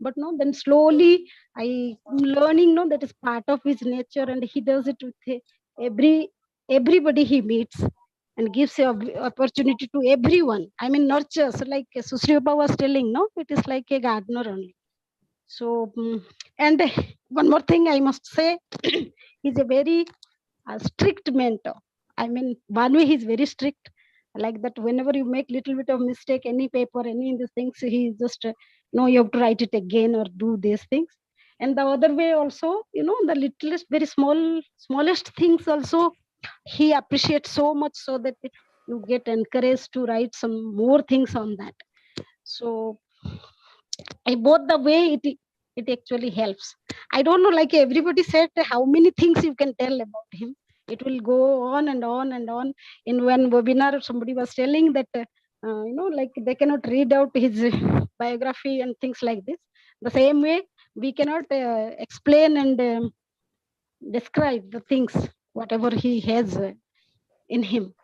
But no, then slowly I'm learning, no, that is part of his nature, and he does it with everybody he meets, and gives an opportunity to everyone. I mean, nurtures, like Susriyopa was telling, no, it is like a gardener only. So, and one more thing I must say, he's a very strict mentor. I mean, one way he's very strict, like that whenever you make little bit of mistake, any paper, any of these things, he just, no, you have to write it again or do these things. And the other way also, you know, the littlest, very smallest things also, he appreciates so much, so that you get encouraged to write some more things on that. So both the way it actually helps. I don't know, like everybody said, how many things you can tell about him. It will go on and on and on. In one webinar, somebody was telling that like they cannot read out his biography and things like this. The same way, we cannot explain and describe the things, whatever he has in him.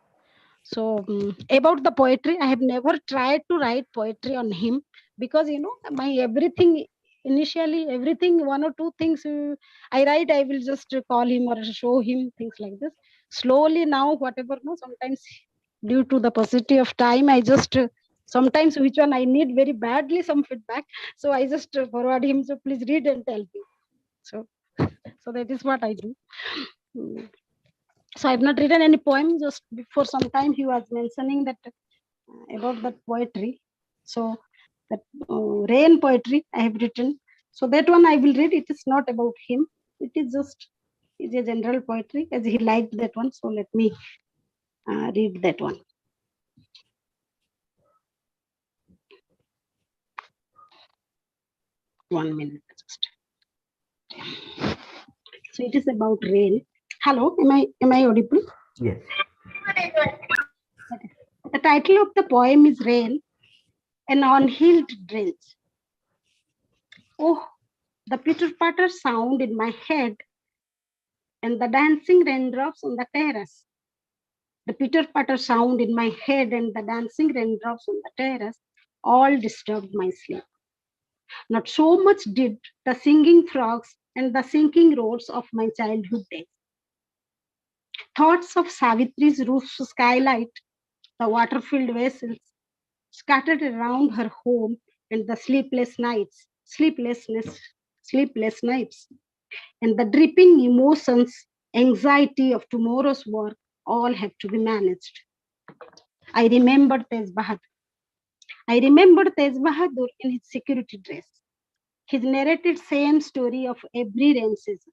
So about the poetry, I have never tried to write poetry on him, because my everything initially, everything, one or two things I write, I will just call him or show him, things like this. Slowly now, whatever, no, sometimes due to the paucity of time, I just sometimes which one I need very badly some feedback, so I just forward him, so please read and tell me. So that is what I do. So I've not written any poem. Just before some time he was mentioning that about that poetry. So that rain poetry I have written. So that one I will read. It is not about him. It is just is a general poetry, as he liked that one. So let me read that one. One minute. Just. So it is about rain. Hello, am I audible? Yes. The title of the poem is Rain, an unhealed drench. Oh, the pitter-patter sound in my head and the dancing raindrops on the terrace. The pitter-patter sound in my head and the dancing raindrops on the terrace all disturbed my sleep. Not so much did the singing frogs and the sinking roads of my childhood days. Thoughts of Savitri's roof skylight, the water-filled vessels scattered around her home, and the sleepless nights, and the dripping emotions, anxiety of tomorrow's work, all have to be managed. I remembered Tej Bahadur in his security dress. His narrated same story of every rain season.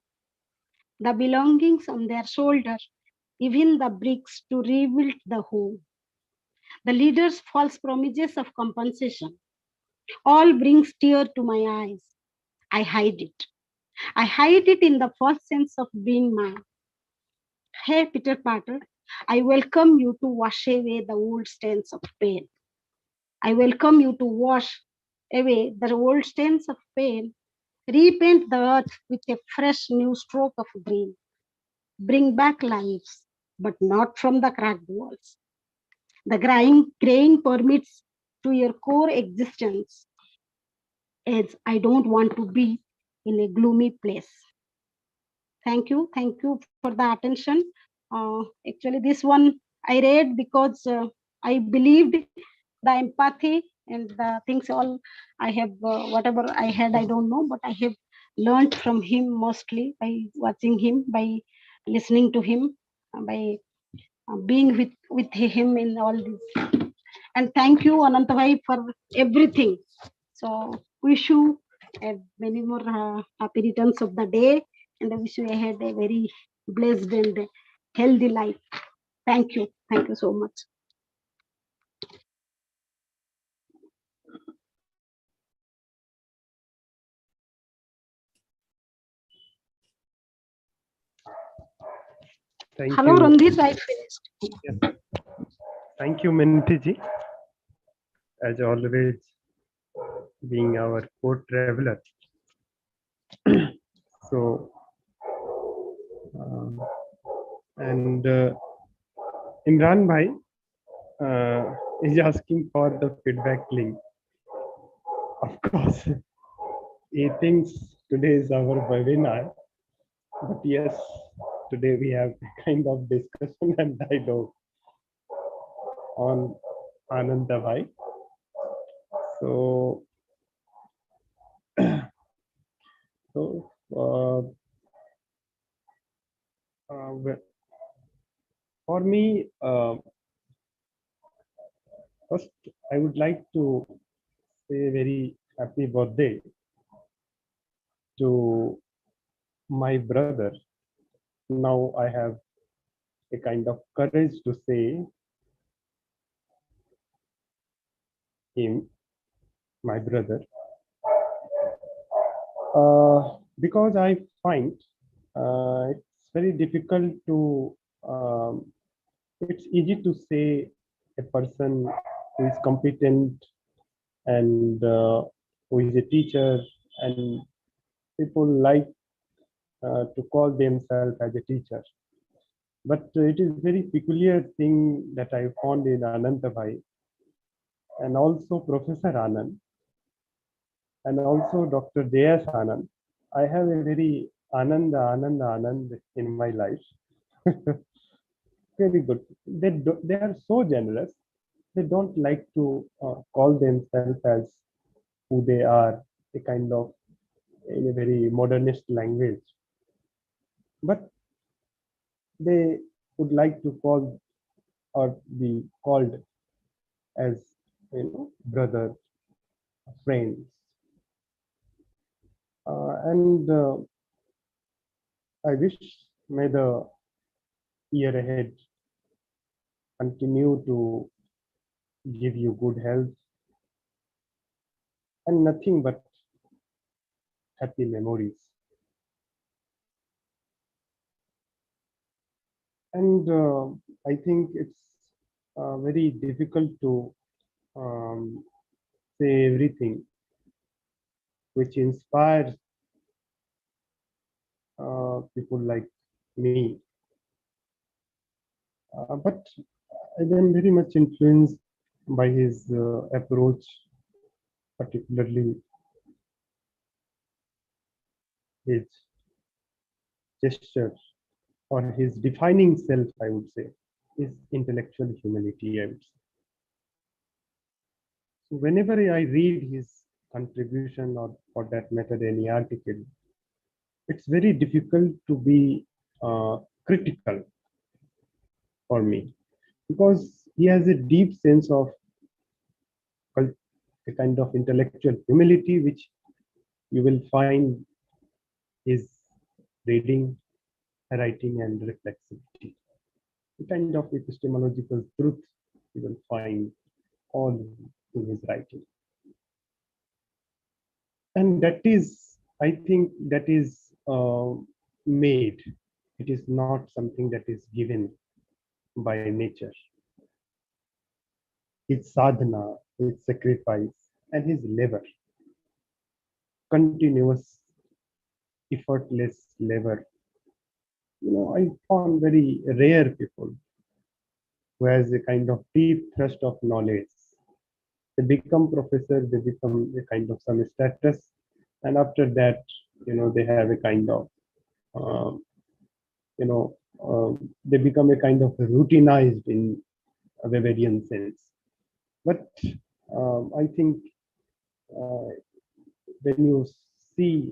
The belongings on their shoulder, even the bricks to rebuild the home. The leader's false promises of compensation. All brings tear to my eyes. I hide it. I hide it in the first sense of being man. Hey, Peter Patter, I welcome you to wash away the old stains of pain. I welcome you to wash away the old stains of pain. Repaint the earth with a fresh new stroke of green. Bring back lives, but not from the cracked walls. The graying permits to your core existence, as I don't want to be in a gloomy place. Thank you for the attention. Actually, this one I read because I believed the empathy and the things all I have, whatever I had, I don't know, but I have learned from him mostly by watching him, by listening to him, by being with him in all this. And thank you, Ananta Bhai, for everything. So wish you many more happy returns of the day, and I wish you ahead a very blessed and healthy life. Thank you so much. Thank Hello, you. Randhir, I finished. Yes. Thank you, Minty ji, as always, being our co-traveler. So, and Imran Bhai is asking for the feedback link. Of course, he thinks today is our webinar, but yes, today we have a kind of discussion and dialogue on Ananta Bhai. So, for me, first I would like to say a very happy birthday to my brother. Now I have a kind of courage to say him, my brother, because I find it's very difficult to, it's easy to say a person who is competent and who is a teacher, and people like to call themselves as a teacher. But it is very peculiar thing that I found in Ananta Bhai and also Professor Anand and also Dr. J.S. Anand. I have a very Anand in my life. Very good. They are so generous. They don't like to call themselves as who they are, a kind of in a very modernist language. But they would like to call or be called as brother, friends, and I wish may the year ahead continue to give you good health and nothing but happy memories. And I think it's very difficult to say everything which inspires people like me. But I am very much influenced by his approach, particularly his gesture or his defining self, I would say, is intellectual humility, I would say. So whenever I read his contribution or for that matter any article, it's very difficult to be critical for me because he has a deep sense of a kind of intellectual humility which you will find his reading, writing, and reflexivity. The kind of epistemological truth you will find all in his writing. And that is, I think, that is made. It is not something that is given by nature. His sadhana, his sacrifice, and his labor, continuous, effortless labor. I found very rare people who has a kind of deep thrust of knowledge. They become professor, they become a kind of some status, and after that, they have a kind of, they become a kind of routinized in a Weberian sense. But I think when you see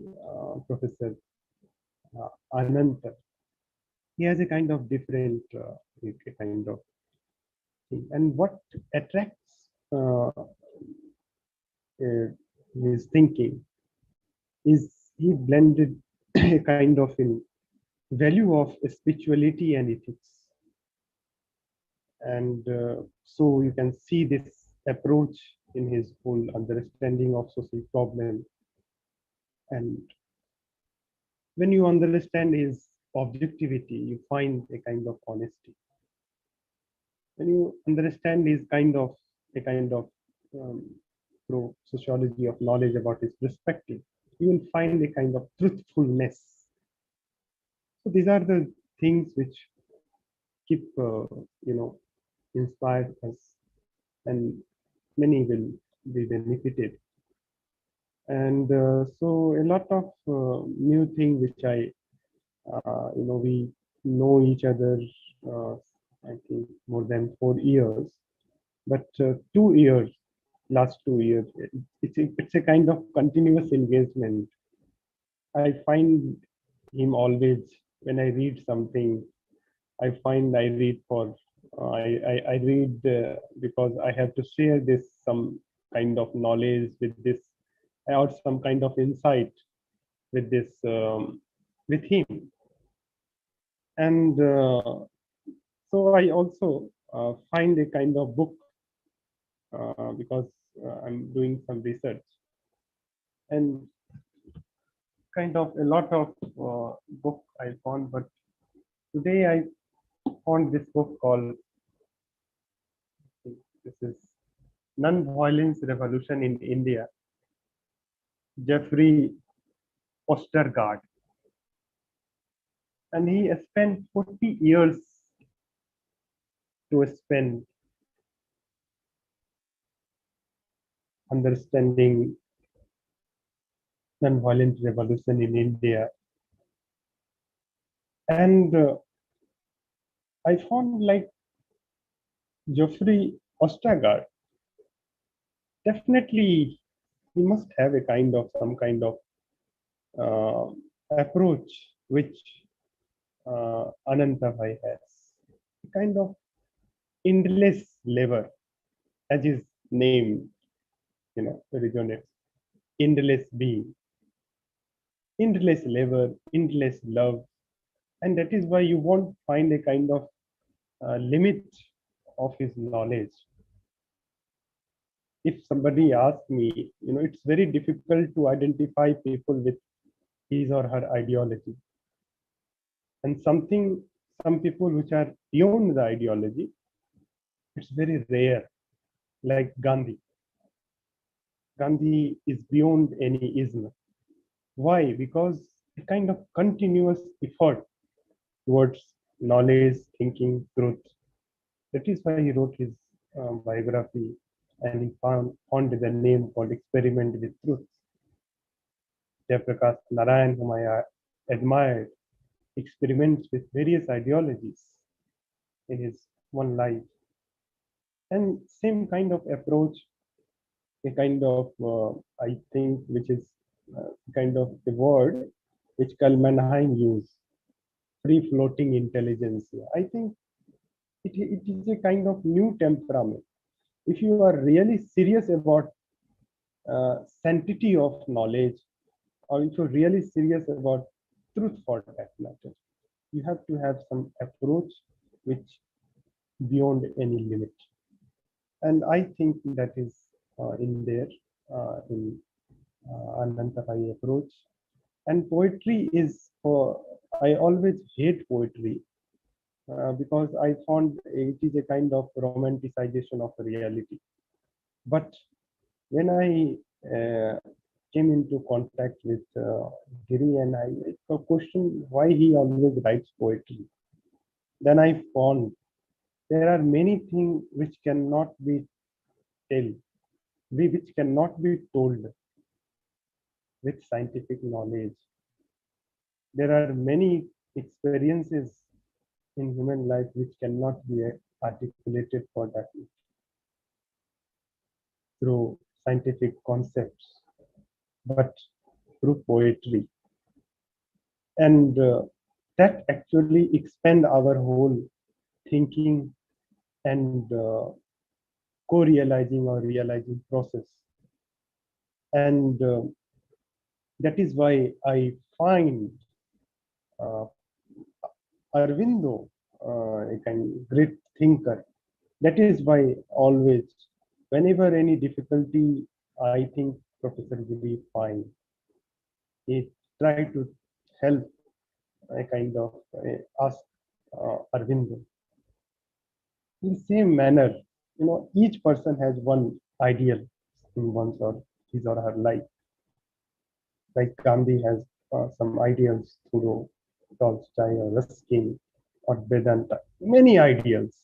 Professor Ananta, he has a kind of different a kind of thing. And what attracts his thinking is he blended a kind of in value of spirituality and ethics. And so you can see this approach in his whole understanding of social problem. And when you understand his objectivity, you find a kind of honesty. When you understand his kind of a kind of sociology of knowledge about his perspective, you will find a kind of truthfulness. So these are the things which keep inspire us, and many will be benefited. And so a lot of new things which we know each other, I think more than 4 years, but 2 years, last 2 years, it's a kind of continuous engagement. I find him always, when I read something, I find I read for, I read because I have to share this, some kind of knowledge with this, or some kind of insight with this, with him. And so I also find a kind of book because I'm doing some research, and kind of a lot of book I found, but today I found this book called, this is non-violence revolution in India, Jeffrey Ostergaard, and he spent 40 years to spend understanding non-violent revolution in India. And I found like Geoffrey Ostergaard, definitely he must have a kind of some kind of approach which Ananta Bhai has, a kind of endless labor, as his name, resonates. Endless being, endless labor, endless love, and that is why you won't find a kind of limit of his knowledge. If somebody asks me, it's very difficult to identify people with his or her ideology. And some people which are beyond the ideology, it's very rare, like Gandhi. Gandhi is beyond any ism. Why? Because a kind of continuous effort towards knowledge, thinking, truth. That is why he wrote his biography, and he found the name called Experiment with Truth. Jayaprakash Narayan, whom I admired, experiments with various ideologies in his one life. And same kind of approach, a kind of, I think, which is kind of the word which Kalmanheim used, free floating intelligence. I think it is a kind of new temperament. If you are really serious about sanctity of knowledge, or if you're really serious about truth for that matter, you have to have some approach which beyond any limit. And I think that is in there in Ananta Bhai approach. And poetry is for, I always hate poetry because I found it is a kind of romanticization of reality. But when I came into contact with Giri, and I questioned why he always writes poetry, then I found there are many things which cannot be which cannot be told with scientific knowledge. There are many experiences in human life which cannot be articulated for that through scientific concepts, but through poetry. And that actually expand our whole thinking and co-realizing or realizing process. And that is why I find Arvindo a kind of great thinker. That is why always, whenever any difficulty, I think Professor Giri find, he try to help a kind of ask Arvindo. In the same manner, each person has one ideal in one's or his or her life. Like Gandhi has some ideals through Tolstoy or Ruskin or Vedanta, many ideals.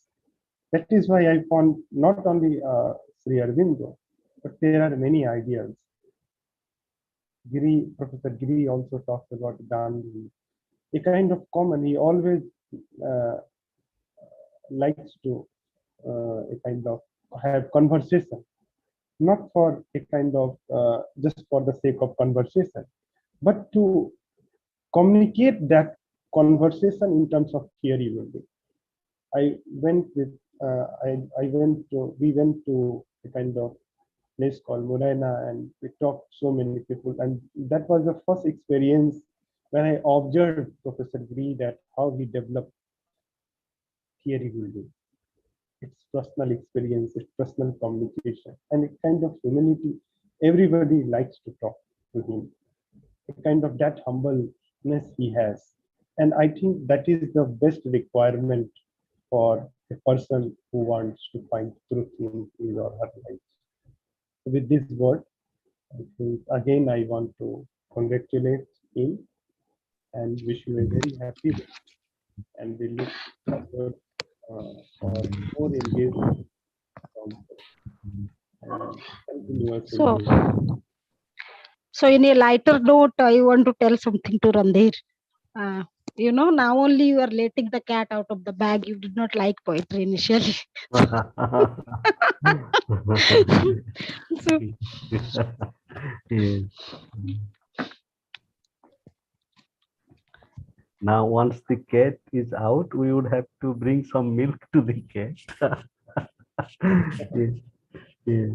That is why I found not only Sri Aurobindo, but there are many ideals. Professor Giri also talks about Gandhi, a kind of common. He always likes to a kind of have conversation, not for a kind of just for the sake of conversation, but to communicate that conversation in terms of theory building. We went to a kind of place called Morena, and we talked so many people, and that was the first experience when I observed Professor Giri, that how he developed theory building. It's personal experience, it's personal communication, and a kind of humility. Everybody likes to talk to him. A kind of that humbleness he has. And I think that is the best requirement for a person who wants to find truth in his or her life. with this word, I think again I want to congratulate him and wish him a very happy day. And we look forward for more engagement from continuous So, engagement. so in a lighter note, I want to tell something to Randhir. You know, now only you are letting the cat out of the bag. You did not like poetry initially. So, Yes. Now, once the cat is out, we would have to bring some milk to the cat. Yes. Yes.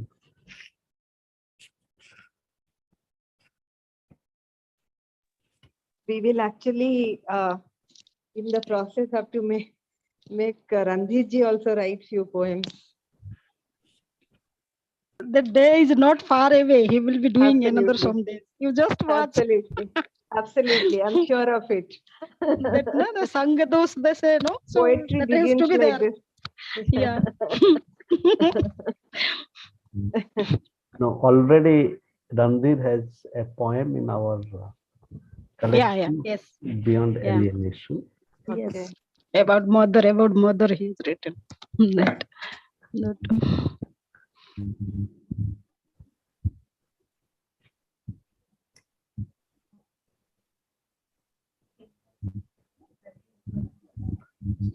We will actually, in the process, have to make Randhir ji also write few poems. the day is not far away. He will be doing another Absolutely. some days. You just watch. Absolutely. Absolutely. I'm sure of it. That no, the Sangados they say no. So Poetry that has begins to be like there. this. Yeah. No, already Randhir has a poem in our collection, Yes. Beyond Yeah. Alienation. Yes. Okay. About mother, he's written. That.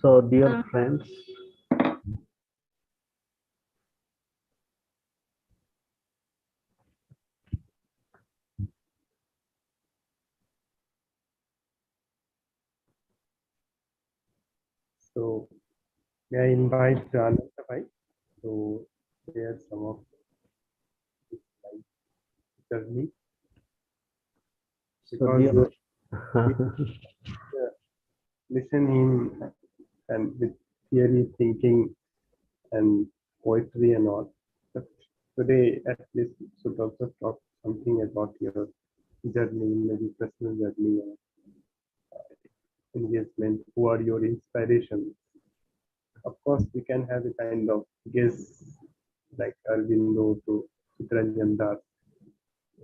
So, dear friends, So may I invite Ananta Bhai to share some of his life journey. so Because dear, listen him and with theory thinking and poetry and all. But today at least you should also talk something about your journey, maybe personal journey or engagement. Who are your inspirations? Of course, we can have a kind of guess like Arvindo to Chittaranjan Das.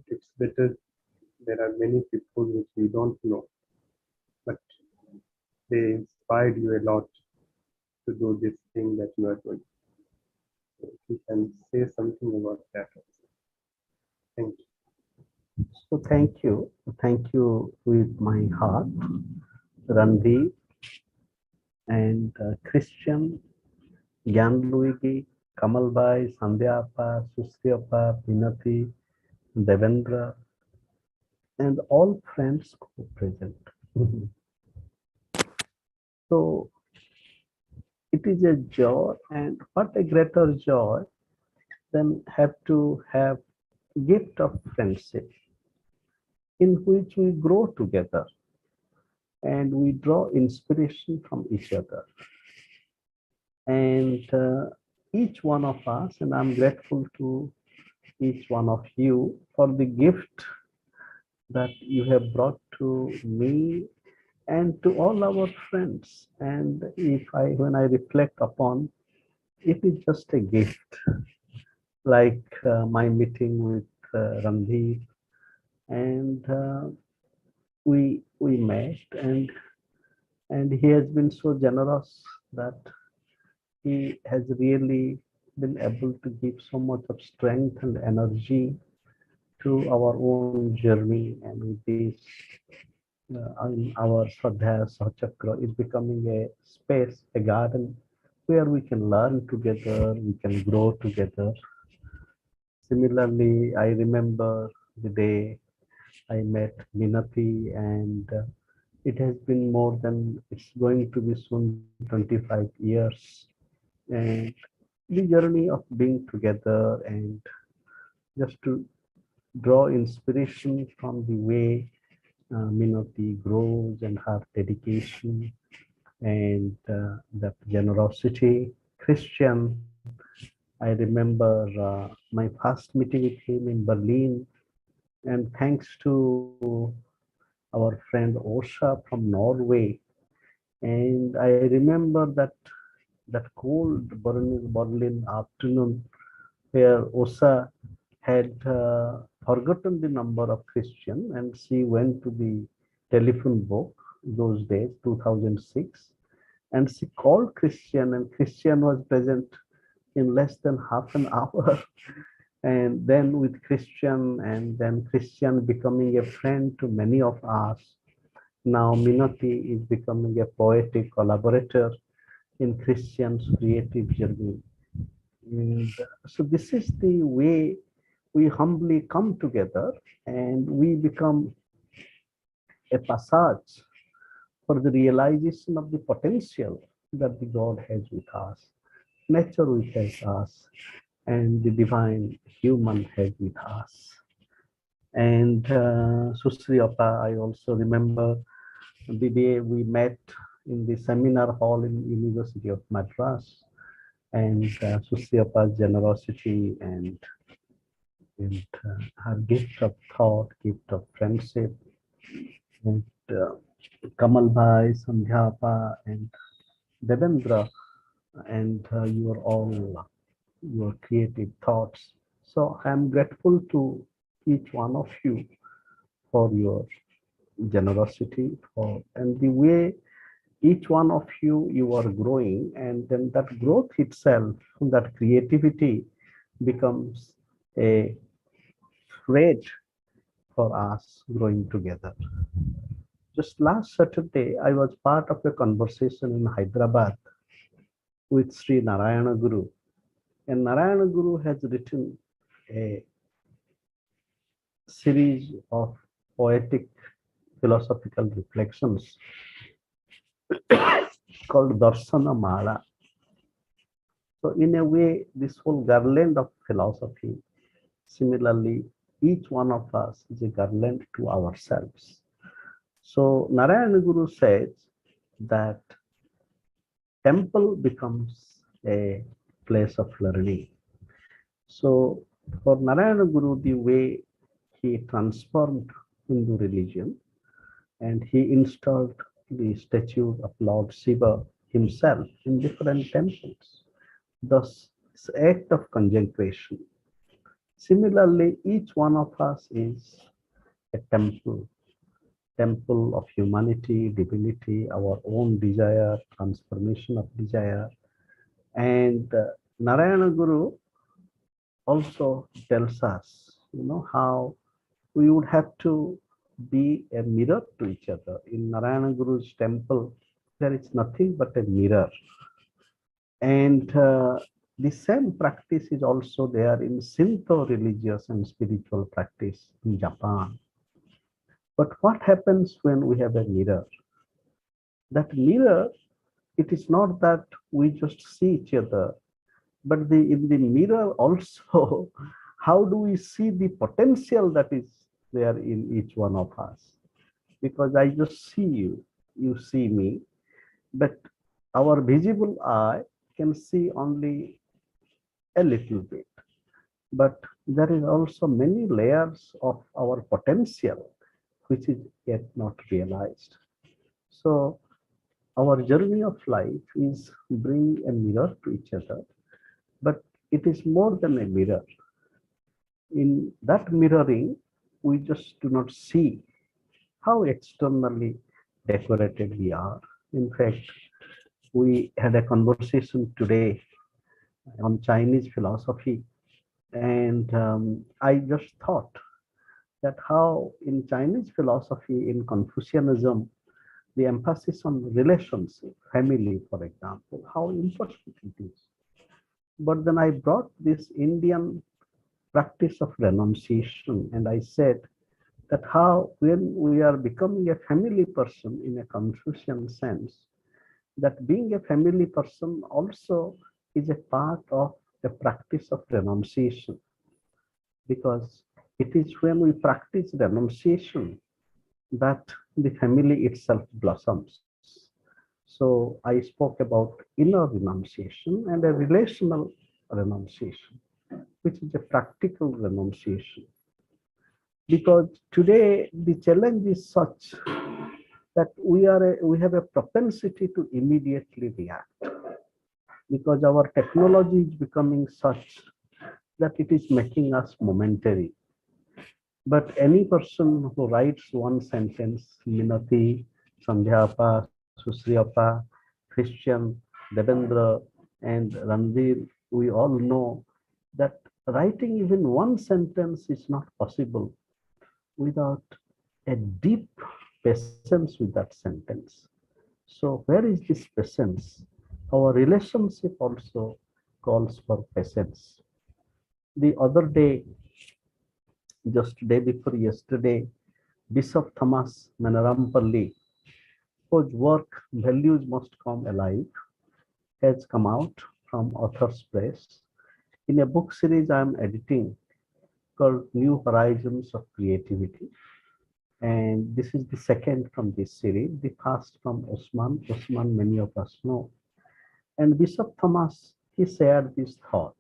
It's better. There are many people which we don't know, but they inspired you a lot to do this thing that you are doing. So if you can say something about that also. Thank you. so thank you with my heart, Randhir and Christian, Gyan Luigi, Kamalbai, Sandhyapa, Sustriapa, Pinati, Devendra, and all friends who present. So it is a joy, and what a greater joy than have to have gift of friendship in which we grow together and we draw inspiration from each other. And each one of us, and I'm grateful to each one of you for the gift that you have brought to me and to all our friends. And when I reflect upon, it is just a gift, like my meeting with Randhir, and we met, and he has been so generous that he has really been able to give so much of strength and energy to our own journey, and with this our Swadhyaya Sahachakra is becoming a space, a garden where we can learn together, we can grow together. Similarly, I remember the day I met Minati, and it has been more than, it's going to be soon 25 years. And the journey of being together and just to draw inspiration from the way Minati grows and her dedication and that generosity. Christian, I remember my first meeting with him in Berlin, and thanks to our friend Osha from Norway. And I remember that cold Berlin afternoon where Osha had forgotten the number of Christian, and she went to the telephone book those days, 2006, and she called Christian, and Christian was present in less than half an hour. And then with Christian, and then Christian becoming a friend to many of us. Now Minati is becoming a poetic collaborator in Christian's creative journey. And so this is the way we humbly come together, and we become a passage for the realization of the potential that the God has with us, nature with us, and the divine human has with us. And Susri Appa, I also remember the day we met in the seminar hall in University of Madras, and Susri Appa's generosity and her gift of thought, gift of friendship, and Kamal Bhai, Sandhya Appa, and Devendra, and your creative thoughts. So I am grateful to each one of you for your generosity, and the way each one of you are growing, and then that growth itself, that creativity becomes a thread for us growing together. Just last Saturday, I was part of a conversation in Hyderabad with Sri Narayana Guru. And Narayana Guru has written a series of poetic philosophical reflections called Darsana Mala. So in a way, this whole garland of philosophy, similarly, each one of us is a garland to ourselves. So Narayana Guru says that temple becomes a place of learning. So for Narayana Guru, the way he transformed Hindu religion, and he installed the statue of Lord Shiva himself in different temples. Thus, it's an act of conjugation. Similarly, each one of us is a temple of humanity, divinity, our own desire, transformation of desire. And Narayana Guru also tells us, how we would have to be a mirror to each other. In Narayana Guru's temple, there is nothing but a mirror. And the same practice is also there in Shinto religious and spiritual practice in Japan. But what happens when we have a mirror? That mirror, it is not that we just see each other, but in the mirror also, how do we see the potential that is there in each one of us? Because I just see you, you see me, but our visible eye can see only a little bit. But there is also many layers of our potential which is yet not realized. So our journey of life is bring a mirror to each other, but it is more than a mirror. In that mirroring, we just do not see how externally decorated we are. In fact, we had a conversation today on Chinese philosophy, and I just thought that how in Chinese philosophy, in Confucianism, the emphasis on relationship, family, for example, how important it is. But then I brought this Indian practice of renunciation, and I said that how when we are becoming a family person in a Confucian sense, that being a family person also is a part of the practice of renunciation, because it is when we practice renunciation that the family itself blossoms. So I spoke about inner renunciation and a relational renunciation, which is a practical renunciation. Because today the challenge is such that we have a propensity to immediately react, because our technology is becoming such that it is making us momentary. But any person who writes one sentence, Minati, Sandhyapa, Susriapa, Christian, Devendra, and Ranveer, we all know that writing even one sentence is not possible without a deep patience with that sentence. So where is this patience? Our relationship also calls for patience. The other day, just day before yesterday, Bishop Thomas Manarampalli, whose work Values Must Come Alive, has come out from Authors Press in a book series I am editing called New Horizons of Creativity. And this is the second from this series, the first from Osman. Osman, many of us know. And Bishop Thomas, he shared this thought.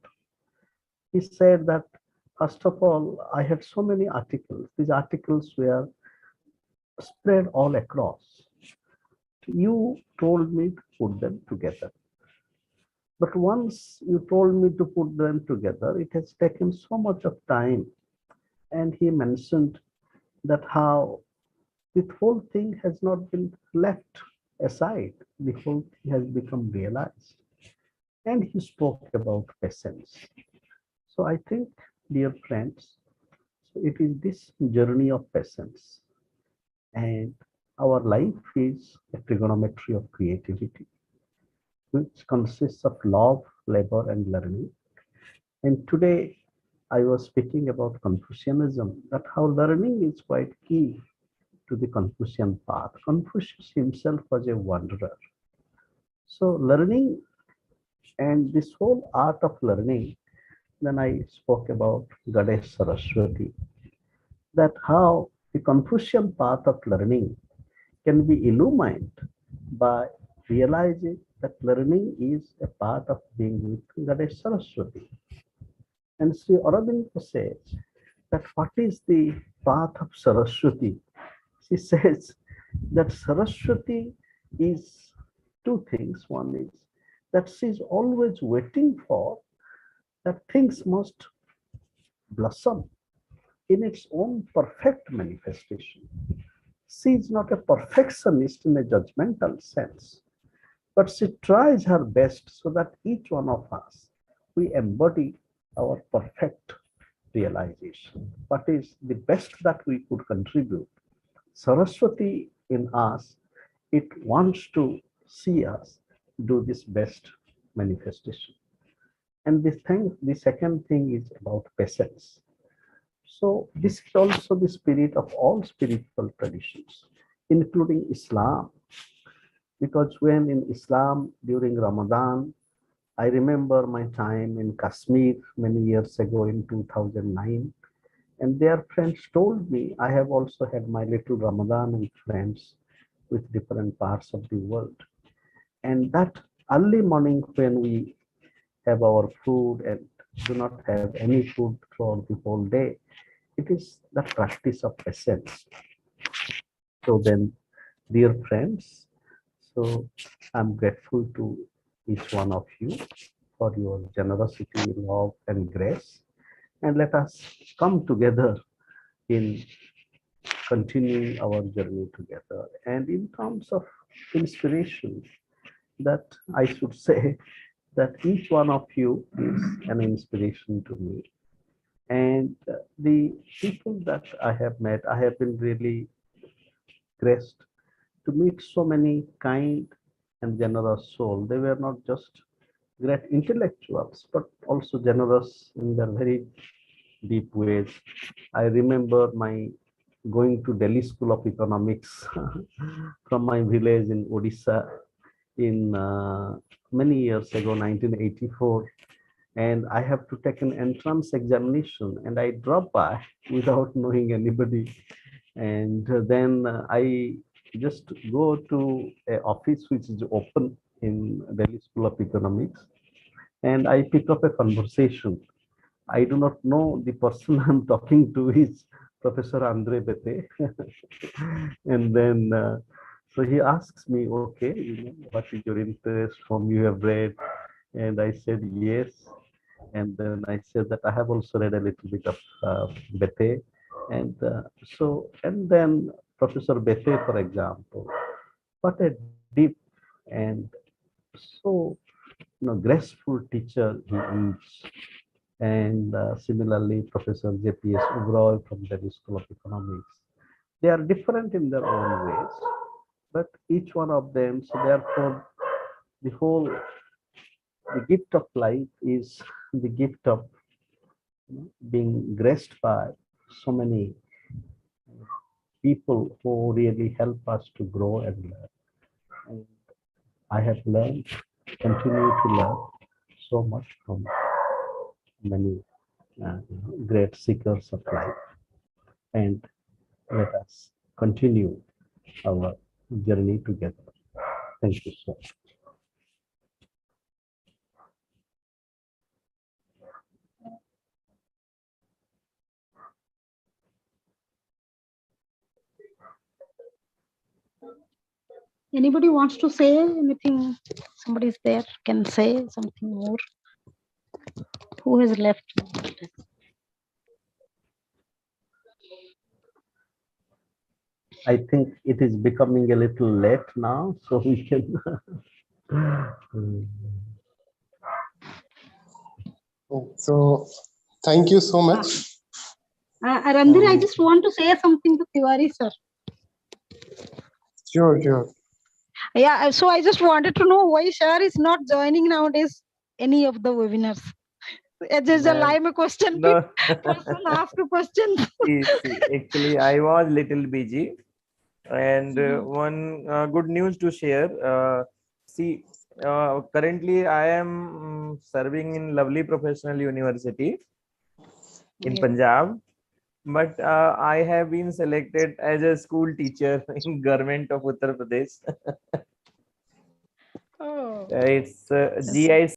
He said that, first of all, I had so many articles. These articles were spread all across. You told me to put them together. But once you told me to put them together, it has taken so much of time. And he mentioned that how the whole thing has not been left aside. The whole thing has become realized. And he spoke about patience. So I think, dear friends, so it is this journey of patience. And our life is a trigonometry of creativity, which consists of love, labor, and learning. And today I was speaking about Confucianism, that how learning is quite key to the Confucian path. Confucius himself was a wanderer. So learning and this whole art of learning, then I spoke about Goddess Saraswati, that how the Confucian path of learning can be illumined by realizing that learning is a part of being with Goddess Saraswati. And Sri Aurobindo says that what is the path of Saraswati? She says that Saraswati is two things. One is that she is always waiting for that things must blossom in its own perfect manifestation. She is not a perfectionist in a judgmental sense, but she tries her best so that each one of us, we embody our perfect realization. What is the best that we could contribute? Saraswati in us, it wants to see us do this best manifestation. And the second thing is about patience. So this is also the spirit of all spiritual traditions, including Islam. Because when in Islam during Ramadan, I remember my time in Kashmir many years ago in 2009, and their friends told me, I have also had my little Ramadan with friends with different parts of the world. And that early morning when we have our food and do not have any food throughout the whole day, it is the practice of patience. So then, dear friends, so I'm grateful to each one of you for your generosity, love, and grace. And let us come together in continuing our journey together. And in terms of inspiration, that I should say that each one of you is an inspiration to me. And the people that I have met, I have been really graced to meet so many kind and generous souls. They were not just great intellectuals, but also generous in their very deep ways. I remember my going to Delhi School of Economics from my village in Odisha in many years ago, 1984. And I have to take an entrance examination, and I drop by without knowing anybody. And then I just go to an office which is open in Delhi School of Economics, and I pick up a conversation. I do not know the person I'm talking to is Professor Andre Bete. And then, so he asks me, okay, what is your interest, whom you have read? And I said, yes. And then I said that I have also read a little bit of Bethe. And and then Professor Bethe, for example, what a deep and so graceful teacher he is. And similarly, Professor J.P.S. Ugroy from the School of Economics. They are different in their own ways, but each one of them, so therefore, the gift of life is the gift of being graced by so many people who really help us to grow and learn. And I have learned, continue to learn so much from many great seekers of life. And let us continue our journey together. Thank you so much. Anybody wants to say anything? Somebody's there, can say something more. Who has left? I think it is becoming a little late now, so we can. So, thank you so much. Randhir, I just want to say something to Tiwari sir. Sure. Yeah, so I just wanted to know why sir is not joining nowadays any of the webinars. Just a live question. No. Person ask a question. See, actually, I was little busy, and one good news to share. Currently I am serving in Lovely Professional University in Punjab, but I have been selected as a school teacher in Government of Uttar Pradesh. Oh. It's GIC